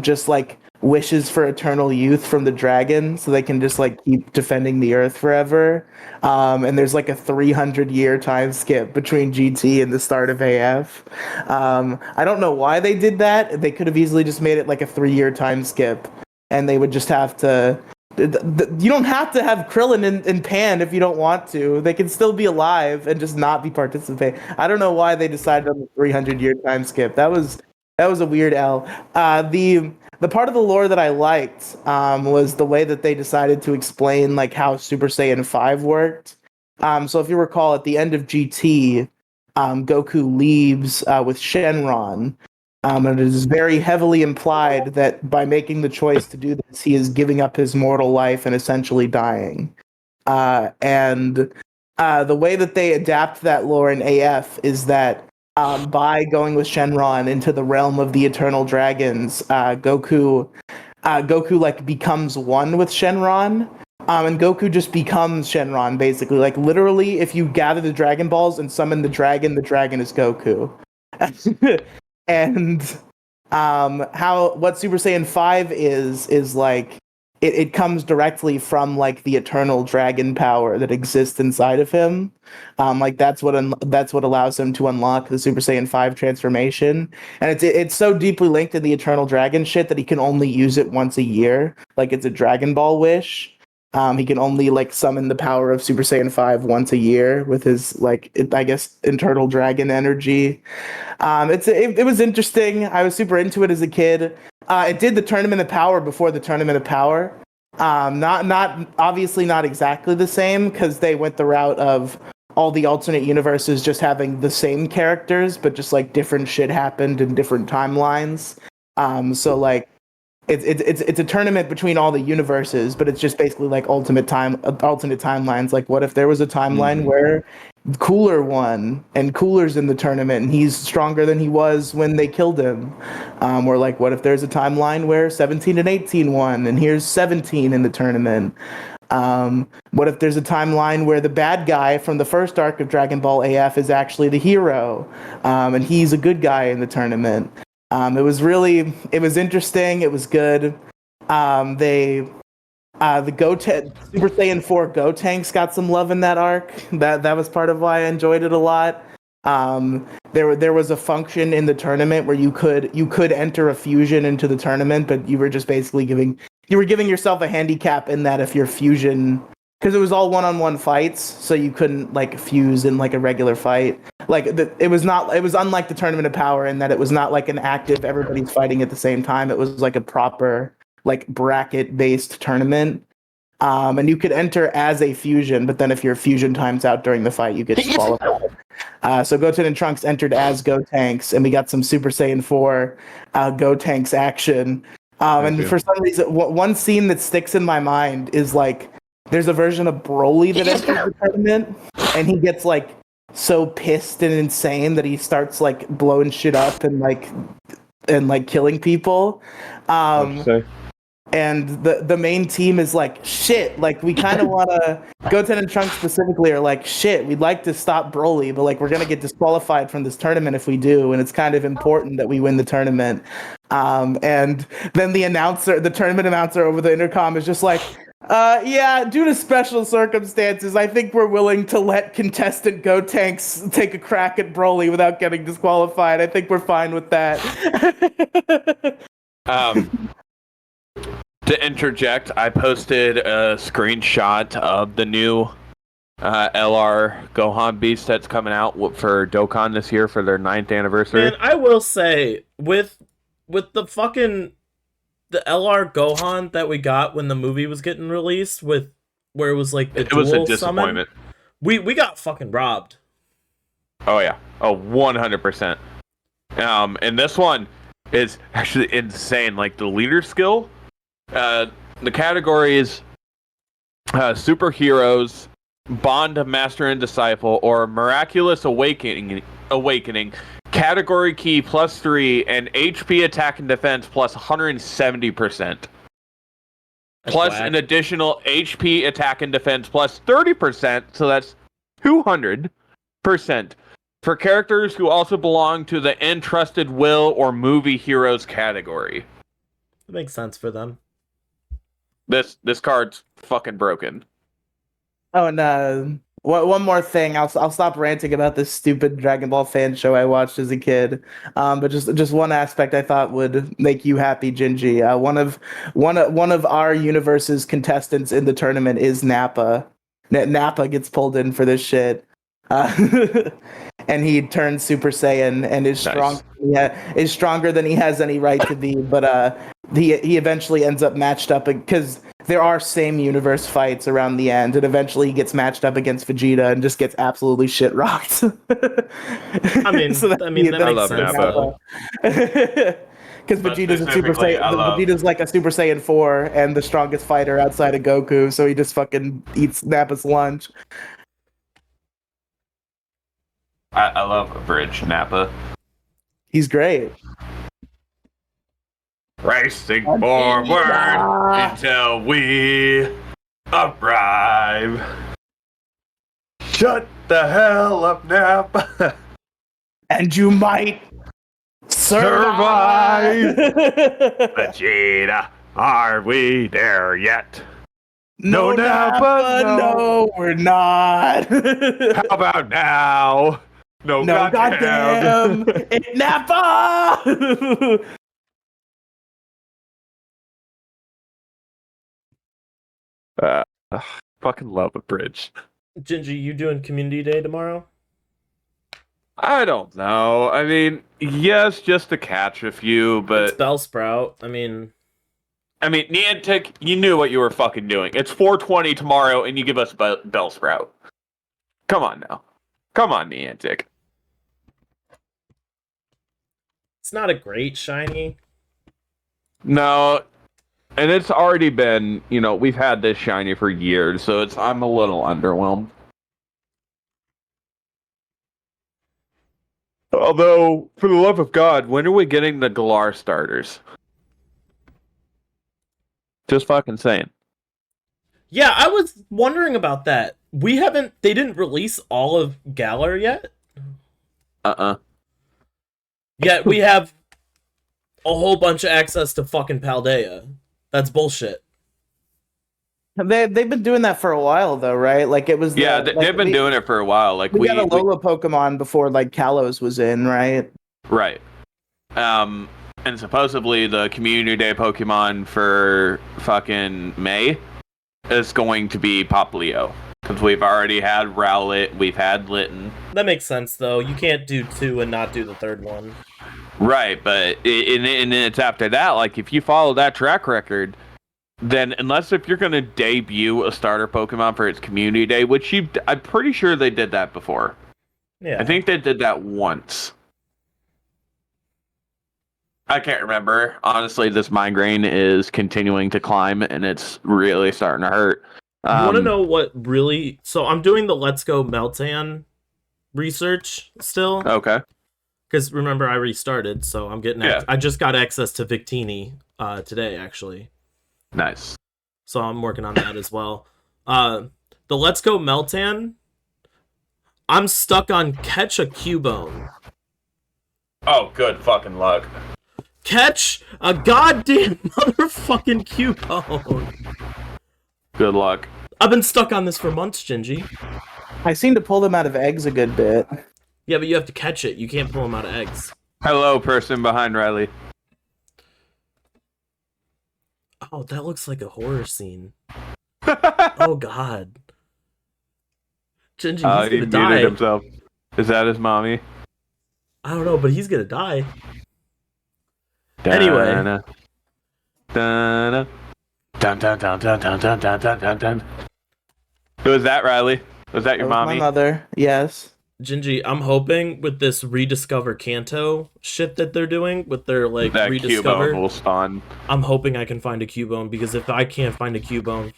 just like wishes for eternal youth from the dragon so they can just like keep defending the earth forever. And there's like a 300-year time skip between GT and the start of AF. I don't know why they did that. They could have easily just made it like a 3-year time skip, and they would just have to. You don't have to have Krillin and Pan if you don't want to. They can still be alive and just not be participating. I don't know why they decided on the 300-year time skip. That was a weird L. The part of the lore that I liked was the way that they decided to explain like how Super Saiyan 5 worked. So if you recall, at the end of GT, Goku leaves with Shenron. And it is very heavily implied that by making the choice to do this, he is giving up his mortal life and essentially dying. And the way that they adapt that lore in AF is that by going with Shenron into the realm of the Eternal Dragons, Goku like becomes one with Shenron. And Goku just becomes Shenron, basically. Like, literally, if you gather the Dragon Balls and summon the dragon is Goku. And What Super Saiyan 5 is like it comes directly from like the eternal dragon power that exists inside of him. Like that's what allows him to unlock the Super Saiyan 5 transformation. And it's so deeply linked in the eternal dragon shit that he can only use it once a year. Like it's a Dragon Ball wish. He can only like summon the power of Super Saiyan 5 once a year with his I guess internal dragon energy. It was interesting. I was super into it as a kid. It did the Tournament of Power before the Tournament of Power. Not obviously not exactly the same because they went the route of all the alternate universes just having the same characters, but just like different shit happened in different timelines. So like it's a tournament between all the universes, but it's just basically like alternate timelines. Like, what if there was a timeline where Cooler won and Cooler's in the tournament and he's stronger than he was when they killed him? Or like, what if there's a timeline where 17 and 18 won and here's 17 in the tournament? What if there's a timeline where the bad guy from the first arc of Dragon Ball AF is actually the hero, and he's a good guy in the tournament? It was interesting. It was good. The Super Saiyan 4 Gotenks got some love in that arc. That was part of why I enjoyed it a lot. There was a function in the tournament where you could enter a fusion into the tournament, but you were just basically giving yourself a handicap in that if your fusion, because it was all one-on-one fights, so you couldn't like fuse in like a regular fight. Like it was unlike the Tournament of Power in that it was not like an active everybody's fighting at the same time. It was like a proper like bracket-based tournament. And you could enter as a fusion, but then if your fusion times out during the fight, you get disqualified. So Goten and Trunks entered as Gotenks, and we got some Super Saiyan 4 Gotenks action. And for some reason, one scene that sticks in my mind is like, there's a version of Broly that enters the tournament, and he gets like so pissed and insane that he starts like blowing shit up and killing people. And the main team is like, shit, like we kind of want to, Goten and Trunks specifically are like, shit, we'd like to stop Broly, but like we're gonna get disqualified from this tournament if we do, and it's kind of important that we win the tournament. And then the tournament announcer over the intercom is just like, yeah, due to special circumstances, I think we're willing to let contestant Gotenks take a crack at Broly without getting disqualified. I think we're fine with that. To interject, I posted a screenshot of the new LR Gohan Beast that's coming out for Dokkan this year for their 9th anniversary. Man, I will say, with the fucking the LR Gohan that we got when the movie was getting released, where it was like it was a disappointment. Summon, we got fucking robbed. Oh yeah, 100%. And this one is actually insane. Like the leader skill, the category is superheroes, bond of master and disciple, or miraculous awakening. Category key +3 and HP attack and defense plus 170%. Plus an additional HP attack and defense plus 30%, so that's 200% for characters who also belong to the Entrusted Will or Movie Heroes category. It makes sense for them. This card's fucking broken. Oh, and one more thing. I'll stop ranting about this stupid Dragon Ball fan show I watched as a kid. But just one aspect I thought would make you happy, Gingy. One of our universe's contestants in the tournament is Nappa. Nappa gets pulled in for this shit. And he turns Super Saiyan and is strong. Yeah, is stronger than he has any right to be. But he eventually ends up matched up because there are same universe fights around the end, and eventually he gets matched up against Vegeta and just gets absolutely shit rocked. I mean, that makes sense. Because Vegeta's a Super Saiyan. Vegeta's like a Super Saiyan 4 and the strongest fighter outside of Goku, so he just fucking eats Nappa's lunch. I love Bridge Nappa. He's great. Racing forward until we arrive. Shut the hell up, Nappa. And you might Survive! Vegeta, are we there yet? No, Nappa, no, we're not. How about now? No, No, goddamn, it's Nappa. Fucking love a bridge. Gingy, you doing community day tomorrow? I don't know. I mean, yes, just to catch a few, but It's Bellsprout. I mean, Niantic, you knew what you were fucking doing. It's 420 tomorrow, and you give us Bellsprout. Come on now. Come on, Niantic. it's not a great shiny. No, and it's already been, we've had this shiny for years, so I'm a little underwhelmed. Although, for the love of God, when are we getting the Galar starters? Just fucking saying. Yeah, I was wondering about that. They didn't release all of Galar yet? Yet we have a whole bunch of access to fucking Paldea. That's bullshit. They've been doing that for a while though, right? Like it was. They've been doing it for a while. Like we got a Lola Pokemon before like Kalos was in, right? Right. And supposedly the Community Day Pokemon for fucking May is going to be Poplio. Because we've already had Rowlet, we've had Litten. That makes sense though. You can't do 2 and not do the 3rd one. Right, but and it's after that, like if you follow that track record, then unless if you're going to debut a starter Pokemon for its Community Day, which I'm pretty sure they did that before. Yeah. I think they did that once. I can't remember. Honestly, this migraine is continuing to climb, and it's really starting to hurt. You want to know what really... So I'm doing the Let's Go Meltan research still. Okay. Because remember, I restarted, so I'm getting... I just got access to Victini today, actually. Nice. So I'm working on that as well. The Let's Go Meltan, I'm stuck on catch a Cubone. Oh, good fucking luck. Catch a goddamn motherfucking Cubone. Good luck. I've been stuck on this for months, Gingy. I seem to pull them out of eggs a good bit. Yeah, but you have to catch it. You can't pull them out of eggs. Hello, person behind Riely. Oh, that looks like a horror scene. Oh, God. Gingy, he's gonna he die. muted himself. Is that his mommy? I don't know, but he's gonna die. Anyway. Dun, dun, dun, dun, dun, dun, dun, dun, dun, dun. Who was that, Riely? Was that your mommy? My mother, yes. Gingy, I'm hoping with this Rediscover Kanto shit that they're doing, with their, like, that Rediscover, Cubone will spawn. I'm hoping I can find a Cubone, because if I can't find a Cubone,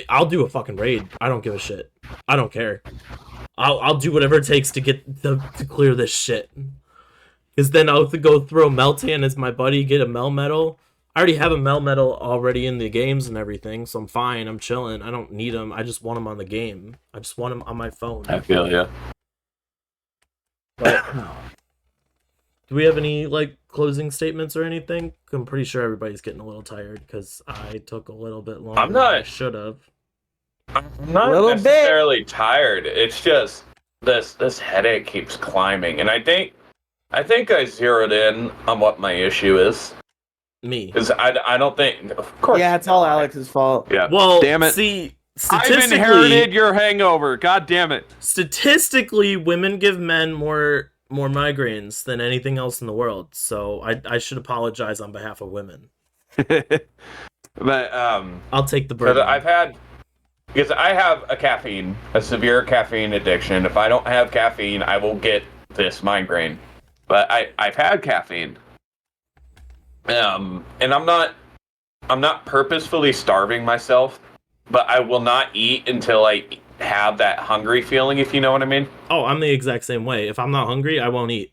I'll do a fucking raid. I don't give a shit. I don't care. I'll do whatever it takes to get to clear this shit. Because then I'll go throw Meltan as my buddy, get a Melmetal. I already have a Melmetal already in the games and everything, so I'm fine. I'm chilling. I don't need them. I just want them on the game. I just want them on my phone. I feel ya. But, do we have any, like, closing statements or anything? I'm pretty sure everybody's getting a little tired because I took a little bit longer I'm not- than I should have. I'm not necessarily tired. It's just this headache keeps climbing, and I think I zeroed in on what my issue is. Me. Because I don't think, of course. Yeah, it's all Alex's fault. Yeah. Well, damn it. see, I've statistically, inherited your hangover. God damn it. statistically, women give men more migraines than anything else in the world. So I should apologize on behalf of women. But I'll take the burden. because I have a severe caffeine addiction. If I don't have caffeine, I will get this migraine. But I've had caffeine. And I'm not purposefully starving myself, but I will not eat until I have that hungry feeling, if you know what I mean. Oh, I'm the exact same way. If I'm not hungry, I won't eat.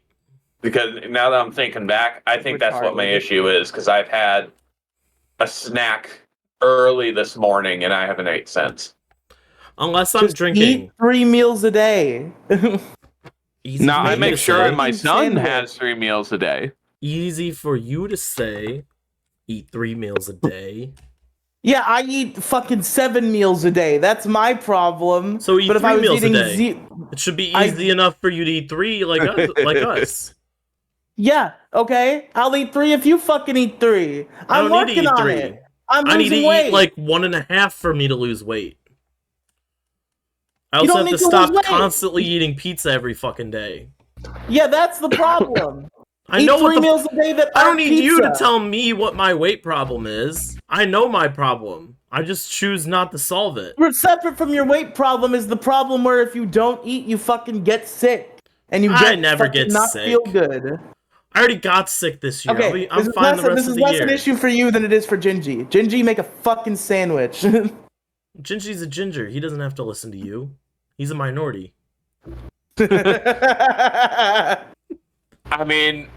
Because now that I'm thinking back, I think that's what my issue is, because I've had a snack early this morning and I haven't ate since. Unless I'm Just drinking. Eat 3 meals a day. Easy Now, for I me make to sure say. my son Sandwich. has 3 meals a day. easy for you to say eat 3 meals a day. Yeah, I eat fucking 7 meals a day. That's my problem. So eat But if 3 I was meals a eating day. It should be easy I enough for you to eat 3 like us. yeah, okay. I'll eat 3 if you fucking eat 3. I I'm don't need to working eat on 3. it. I'm I need to losing eat weight. like 1.5 for me to lose weight. I You also don't have to need to lose stop weight. constantly eating pizza every fucking day. Yeah, that's the problem. I Eat know what 3 meals a day that I don't aren't need you to pizza. tell me what my weight problem is. I know my problem. I just choose not to solve it. Separate from your weight problem is the problem where if you don't eat, you fucking get sick. And you I get never fucking get not feel sick. good. I already got sick this year. Okay, I'm fine the this rest of is the less an year. issue for you than it is for Gingy. Gingy, make a fucking sandwich. Gingy's a ginger. He doesn't have to listen to you. He's a minority. I mean,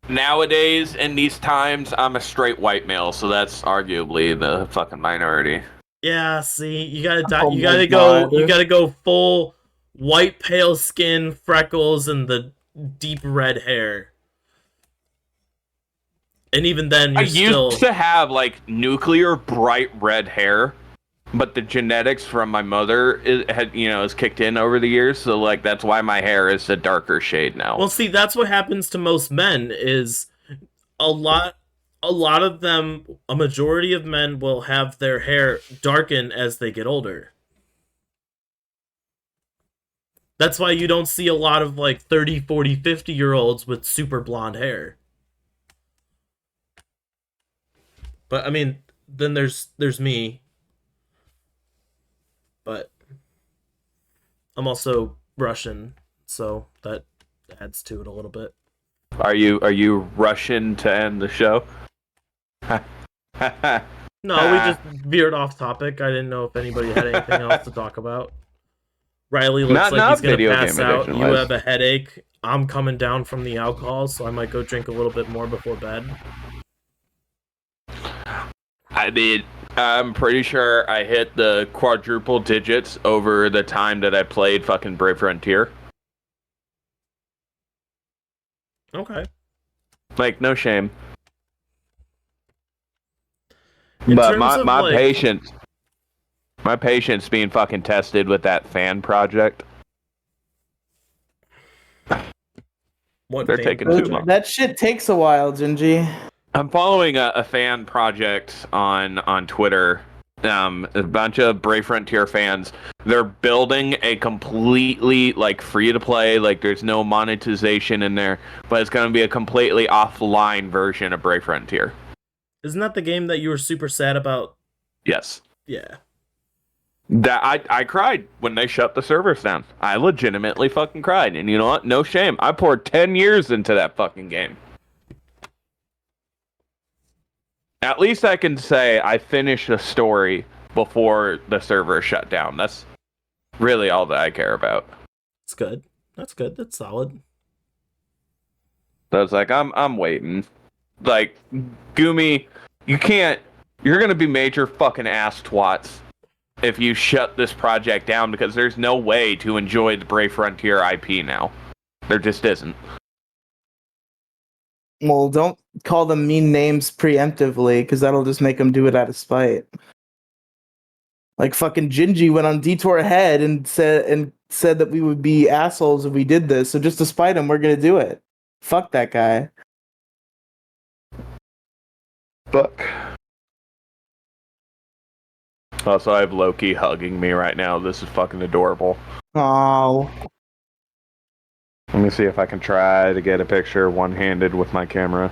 nowadays in these times, I'm a straight white male, so that's arguably the fucking minority. Yeah, see, you gotta Oh you my gotta God. you gotta go full white, pale skin, freckles, and the deep red hair. And even then, I you're still. used to have like nuclear bright red hair, but the genetics from my mother is kicked in over the years, so like that's why my hair is a darker shade now. Well, see, that's what happens to most men. Is a lot of them, a majority of men will have their hair darken as they get older. That's why you don't see a lot of like 30, 40, 50-year-olds with super blonde hair. But I mean, then there's me. But I'm also Russian, so that adds to it a little bit. Are you Russian to end the show? No, we just veered off topic. I didn't know if anybody had anything else to talk about. Riely looks like he's gonna pass out. You have a headache. I'm coming down from the alcohol, so I might go drink a little bit more before bed. I'm pretty sure I hit the quadruple digits over the time that I played fucking Brave Frontier. Okay. Like, no shame. In But terms of, my like, patience being fucking tested with that fan project. What They're taking too long. That shit takes a while, Gingy. I'm following a fan project on Twitter. A bunch of Brave Frontier fans. They're building a completely like free to play, like there's no monetization in there, but it's going to be a completely offline version of Brave Frontier. Isn't that the game that you were super sad about? Yes. Yeah. That I cried when they shut the servers down. I legitimately fucking cried, and you know what? No shame. I poured 10 years into that fucking game. At least I can say I finished a story before the server shut down. That's really all that I care about. It's good. That's good. That's solid. So it's like I'm waiting. Like, Gumi, you're gonna be major fucking ass twats if you shut this project down, because there's no way to enjoy the Brave Frontier IP now. There just isn't. Well, don't call them mean names preemptively, because that'll just make them do it out of spite. Like fucking Gingy went on Detour ahead and said that we would be assholes if we did this. So just to spite him, we're gonna do it. Fuck that guy. Fuck. Also, I have Loki hugging me right now. This is fucking adorable. Oh. Let me see if I can try to get a picture one-handed with my camera.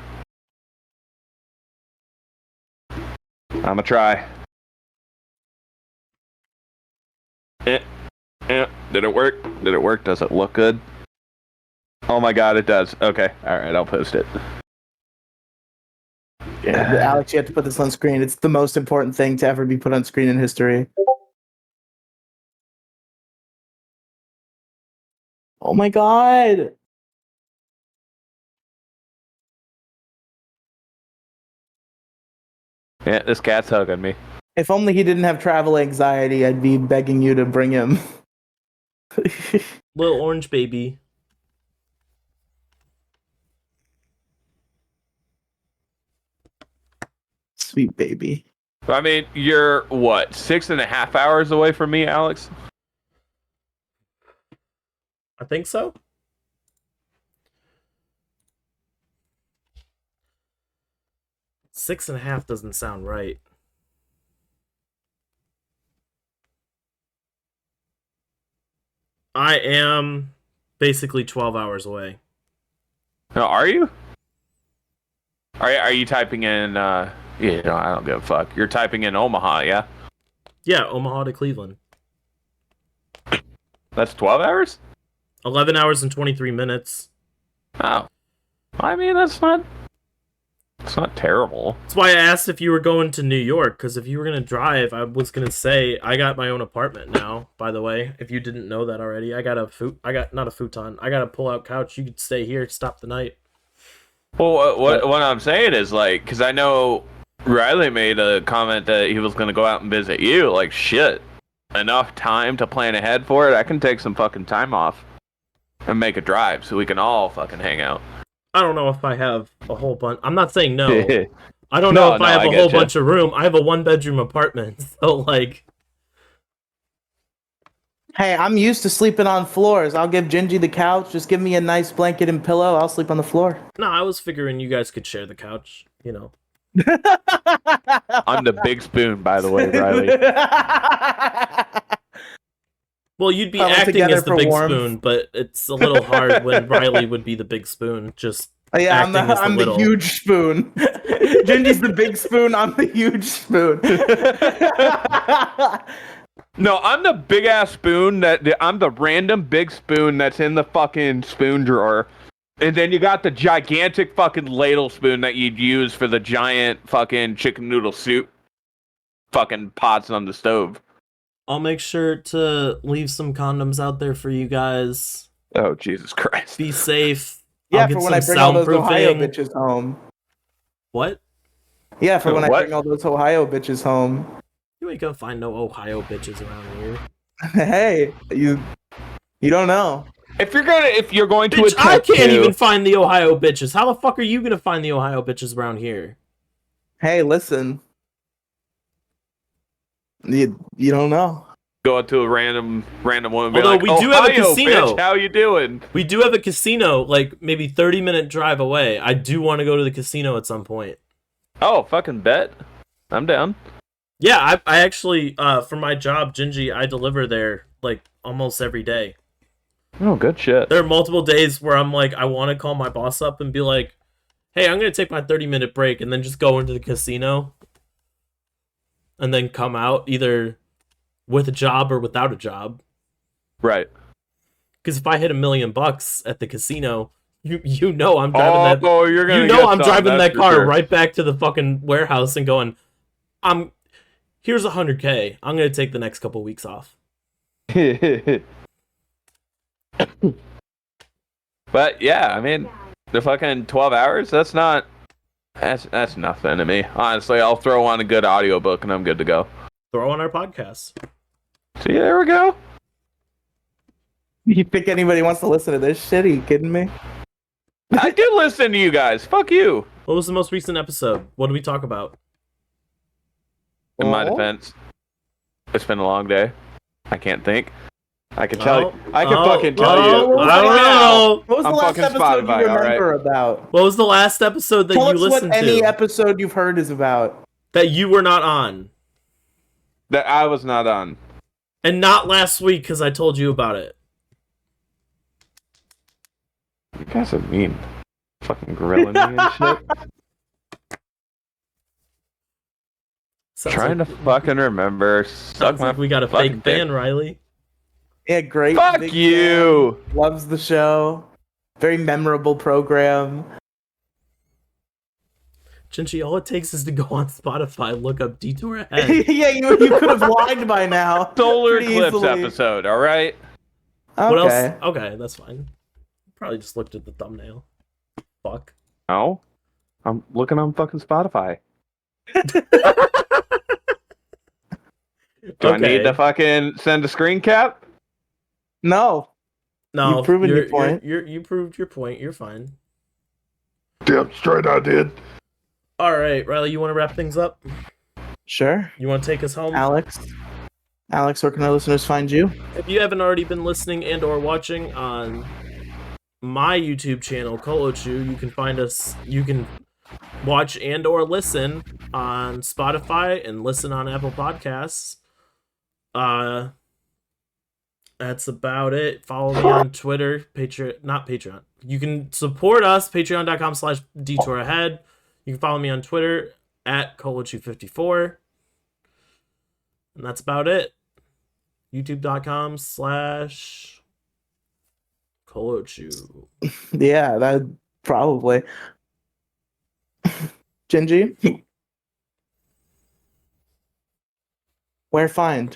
I'ma try. Did it work? Did it work? Does it look good? Oh my god, it does. Okay, alright, I'll post it. Yeah, Alex, you have to put this on screen. It's the most important thing to ever be put on screen in history. Oh my god! Yeah, this cat's hugging me. If only he didn't have travel anxiety, I'd be begging you to bring him. Little orange baby. Sweet baby. I mean, you're what, 6.5 hours away from me, Alex? I think so. Six and a half doesn't sound right. I am basically 12 hours away. No, are you? Are you typing in? Yeah, no, I don't give a fuck. You're typing in Omaha, yeah? Yeah, Omaha to Cleveland. That's 12 hours? 11 hours and 23 minutes. Oh, I mean it's not terrible. That's why I asked if you were going to New York, because if you were gonna drive, I was gonna say I got my own apartment now. By the way, if you didn't know that already, I got not a futon. I got a pull-out couch. You could stay here, stop the night. Well, what I'm saying is like, because I know Riely made a comment that he was gonna go out and visit you. Like shit, enough time to plan ahead for it. I can take some fucking time off and make a drive so we can all fucking hang out. I don't know if I have a whole bunch. I'm not saying no. I don't know if I have a whole bunch of room. I have a 1-bedroom apartment, so like. Hey, I'm used to sleeping on floors. I'll give Gingy the couch. Just give me a nice blanket and pillow. I'll sleep on the floor. No, I was figuring you guys could share the couch. You know. I'm the big spoon, by the way, Riely. Well, you'd be acting as the big spoon, but it's a little hard when Riely would be the big spoon. Just yeah, I'm the huge spoon. Gingy's the big spoon. I'm the huge spoon. No, I'm the big ass spoon I'm the random big spoon that's in the fucking spoon drawer. And then you got the gigantic fucking ladle spoon that you'd use for the giant fucking chicken noodle soup fucking pots on the stove. I'll make sure to leave some condoms out there for you guys. Oh, Jesus Christ. Be safe. Yeah, for when I bring all those Ohio bitches home. What? Yeah, for when I bring all those Ohio bitches home. You ain't gonna find no Ohio bitches around here. Hey, you don't know. If you're going to Bitch, attempt I can't even find the Ohio bitches. How the fuck are you gonna find the Ohio bitches around here? Hey, listen. You don't know. Go to a random woman and be Although like, we do have a casino. Bitch, how you doing? We do have a casino, like maybe 30-minute drive away. I do want to go to the casino at some point. Oh, fucking bet. I'm down. Yeah, I actually, for my job, Gingy, I deliver there, like, almost every day. Oh, good shit. There are multiple days where I'm like, I want to call my boss up and be like, hey, I'm going to take my 30-minute break and then just go into the casino. And then come out either with a job or without a job. Right. Because if I hit $1 million at the casino, you know I'm driving you're gonna I'm driving that car right back to the fucking warehouse and going, here's $100K. I'm gonna take the next couple weeks off. But yeah, I mean, the fucking 12 hours, that's nothing to me. Honestly, I'll throw on a good audiobook and I'm good to go. Throw on our podcast. See, there we go. You think anybody wants to listen to this shit? Are you kidding me? I do listen to you guys. Fuck you. What was the most recent episode? What did we talk about? In my defense, it's been a long day. I can't think. I can tell you. I can fucking tell you. I don't know. What was the last episode you remember about? What was the last episode that you listened to? Tell us what any episode you've heard is about. That you were not on. That I was not on. And not last week because I told you about it. You guys are mean. Fucking grilling me and shit. Trying to fucking remember. Sounds like we got a fake fan, Riely. Yeah, great. Fuck you. Fan. Loves the show. Very memorable program. Gingy, all it takes is to go on Spotify, look up Detour Ahead. Yeah, you could have lied by now. Solar Eclipse episode, alright? Okay. What else? Okay, that's fine. Probably just looked at the thumbnail. Fuck. No. I'm looking on fucking Spotify. Do I need to fucking send a screen cap? No. No. You've proven your point. You proved your point. You're fine. Damn straight I did. All right, Riley, you want to wrap things up? Sure. You want to take us home? Alex, where can our listeners find you? If you haven't already been listening and or watching on my YouTube channel, Kolochu, you can find us. You can watch and or listen on Spotify and listen on Apple Podcasts. That's about it. Follow me on Twitter, not Patreon. You can support us, patreon.com/detour ahead. You can follow me on Twitter at Kolochu54. And that's about it. youtube.com/Kolochu. Yeah, that probably. Gingy? Where find?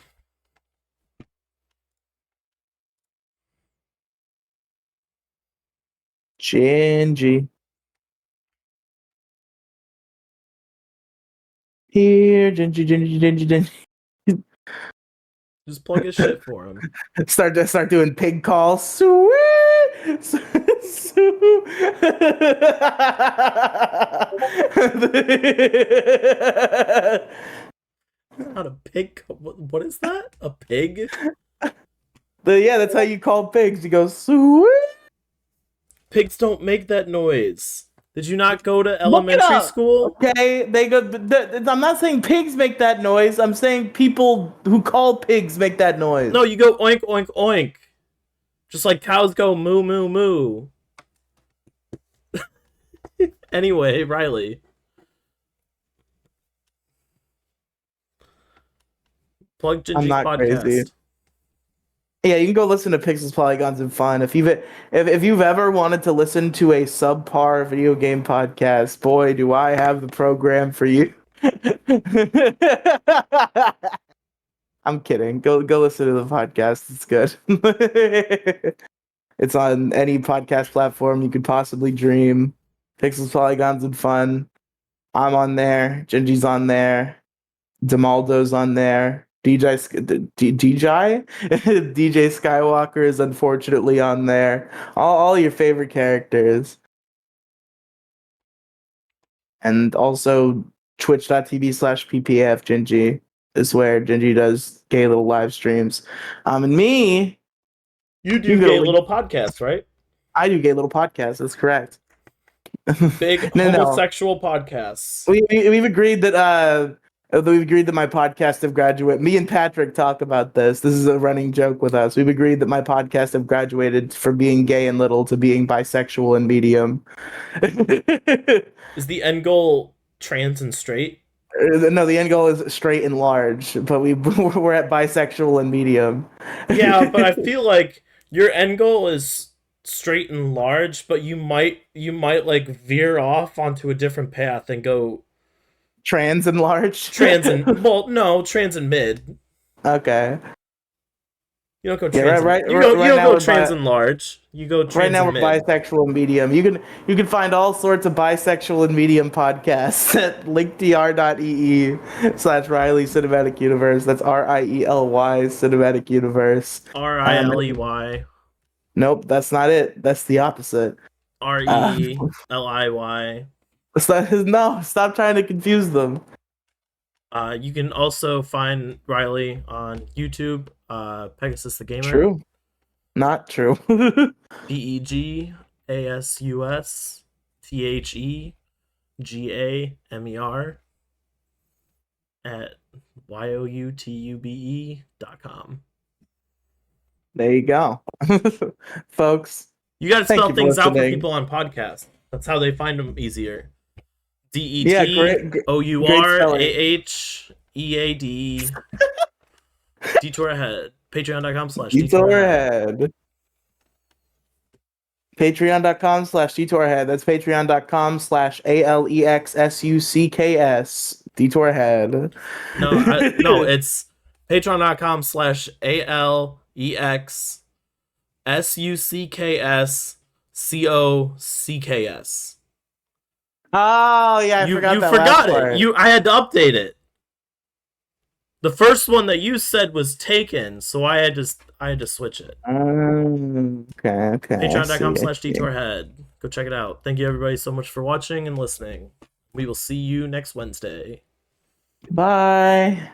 Gingy. Here, Gingy. Just plug his shit for him. Start doing pig calls. Sweet. Not a pig. What is that? A pig? Yeah, that's how you call pigs. You go sweet. Pigs don't make that noise. Did you not go to elementary school? Okay, they go. I'm not saying pigs make that noise. I'm saying people who call pigs make that noise. No, you go oink oink oink. Just like cows go moo moo moo. Anyway, Riley. Plug Gingy's I'm not podcast. crazy. Yeah, you can go listen to Pixels, Polygons, and Fun. If you've ever wanted to listen to a subpar video game podcast, boy, do I have the program for you. I'm kidding. Go listen to the podcast. It's good. It's on any podcast platform you could possibly dream. Pixels, Polygons, and Fun. I'm on there. Gingy's on there. Demaldo's on there. DJ Skywalker is unfortunately on there. All your favorite characters. And also twitch.tv/ppaf Gingy is where Gingy does gay little live streams. And me, You do gay little podcasts, right? I do gay little podcasts. That's correct. Big homosexual podcasts. We've agreed that my podcast have graduated. Me and Patrick talk about this. This is a running joke with us. We've agreed that my podcast have graduated from being gay and little to being bisexual and medium. Is the end goal trans and straight? No, the end goal is straight and large, but we're at bisexual and medium. Yeah, but I feel like your end goal is straight and large, but you might like veer off onto a different path and go trans and large. Trans and mid. Okay. You don't go trans. Yeah, you don't go trans and large. You go trans. Right now we're mid. bisexual and medium. You can find all sorts of bisexual and medium podcasts at linktr.ee/Riely Cinematic Universe. That's RIELY Cinematic Universe. RILEY. Nope, that's not it. That's the opposite. RELIY. No, stop trying to confuse them. You can also find Riely on YouTube, Pegasus the Gamer. True. Not true. PEGASUSTHEGAMER at YOUTUBE.com. There you go. Folks. You gotta spell things out for people on podcasts. That's how they find them easier. DETOURAHEAD. Detour ahead. Patreon.com/Detour ahead. Patreon.com/Detour ahead. That's patreon.com/ALEXSUCKS. Detour ahead. No, it's patreon.com/ALEXSUCKS. Oh yeah, I forgot that. You forgot it. Part. I had to update it. The first one that you said was taken, so I had to switch it. Okay. Patreon.com/DetourHead. Go check it out. Thank you everybody so much for watching and listening. We will see you next Wednesday. Bye.